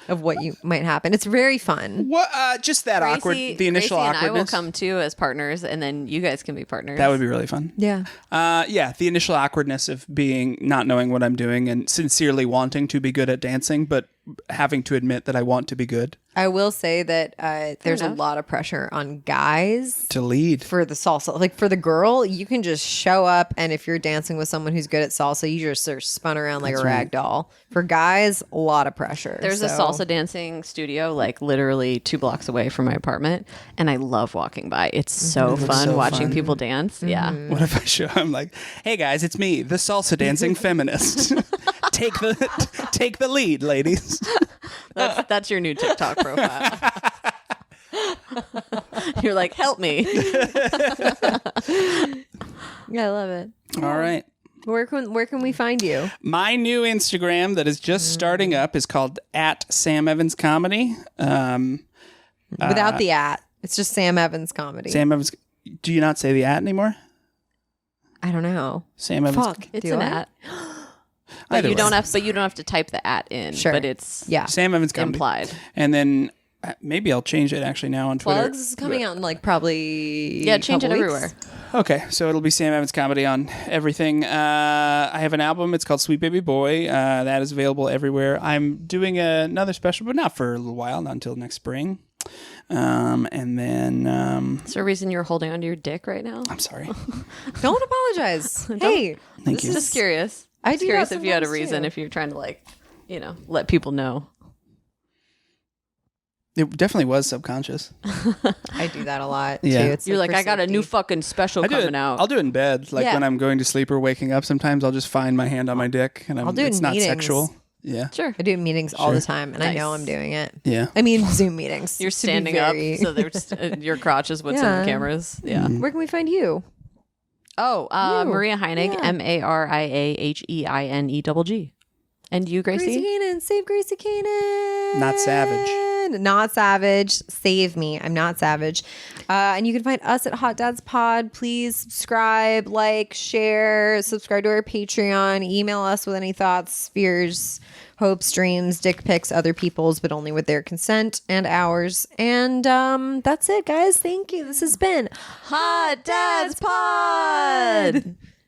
Of what you might happen. It's very fun. What? Just that Gracie, awkward. The initial Gracie and awkwardness. I will come too as partners, and then you guys can be partners. That would be really fun. Yeah. Yeah, the initial awkwardness of not knowing what I'm doing and sincerely wanting to be good at dancing, but having to admit that I want to be good. I will say that there's a lot of pressure on guys To lead. for the salsa. Like for the girl, you can just show up, and if you're dancing with someone who's good at salsa, you just are spun around like a rag doll. For guys, a lot of pressure. There's a salsa dancing studio like literally 2 blocks away from my apartment, and I love walking by. It's so fun watching people dance. Yeah. What if I show? I'm like, hey guys, it's me, the salsa dancing feminist. Take the lead, ladies. That's your new TikTok profile. You're like, help me. Yeah, I love it. All right. Where can we find you? My new Instagram that is just starting up is called @SamEvansComedy. Without the @ it's just Sam Evans Comedy. Sam Evans. Do you not say the @ anymore? I don't know. Sam Evans. Fuck. It's Do an I? @ But Either you way. don't have to type the @ in. Sure. But it's Yeah. Sam Evans Comedy. implied. And then maybe I'll change it actually now on Twitter. Plugs is coming out in like probably Yeah, change it couple weeks. everywhere. Okay, so it'll be Sam Evans Comedy on everything. I have an album. It's called Sweet Baby Boy. That is available everywhere. I'm doing another special, but not for a little while, not until next spring. And then Is there a reason you're holding onto your dick right now? I'm sorry. Don't apologize. Hey, Thank you. Just curious. I Just do curious that if you had a sometimes, reason, too. if you're trying to like, let people know. It definitely was subconscious. I do that a lot Yeah. too. It's You're like, for I got a new safety. fucking special I do coming it. out. I'll do it in bed, like Yeah. when I'm going to sleep or waking up. Sometimes I'll just find my hand on my dick, and I'll do it it's in not meetings. sexual. Yeah, Sure. I do it in meetings all the Sure. time, and I know Nice. I'm doing it. yeah. I mean, Zoom meetings. You're to be standing very- up, so they're just, your crotch is what's in Yeah. the cameras. Yeah. Where can we find you? Oh, You. Maria Heinegg, Yeah. MariaHeinegg. And you, Gracie? Gracie Canaan, save Gracie Canaan. Not savage. Not savage. Save me. I'm not savage. And you can find us at Hot Dads Pod. Please subscribe, like, share, subscribe to our Patreon. Email us with any thoughts, fears, hopes, dreams, dick pics, other people's, but only with their consent and ours. And that's it, guys. Thank you. This has been Hot Dads Pod.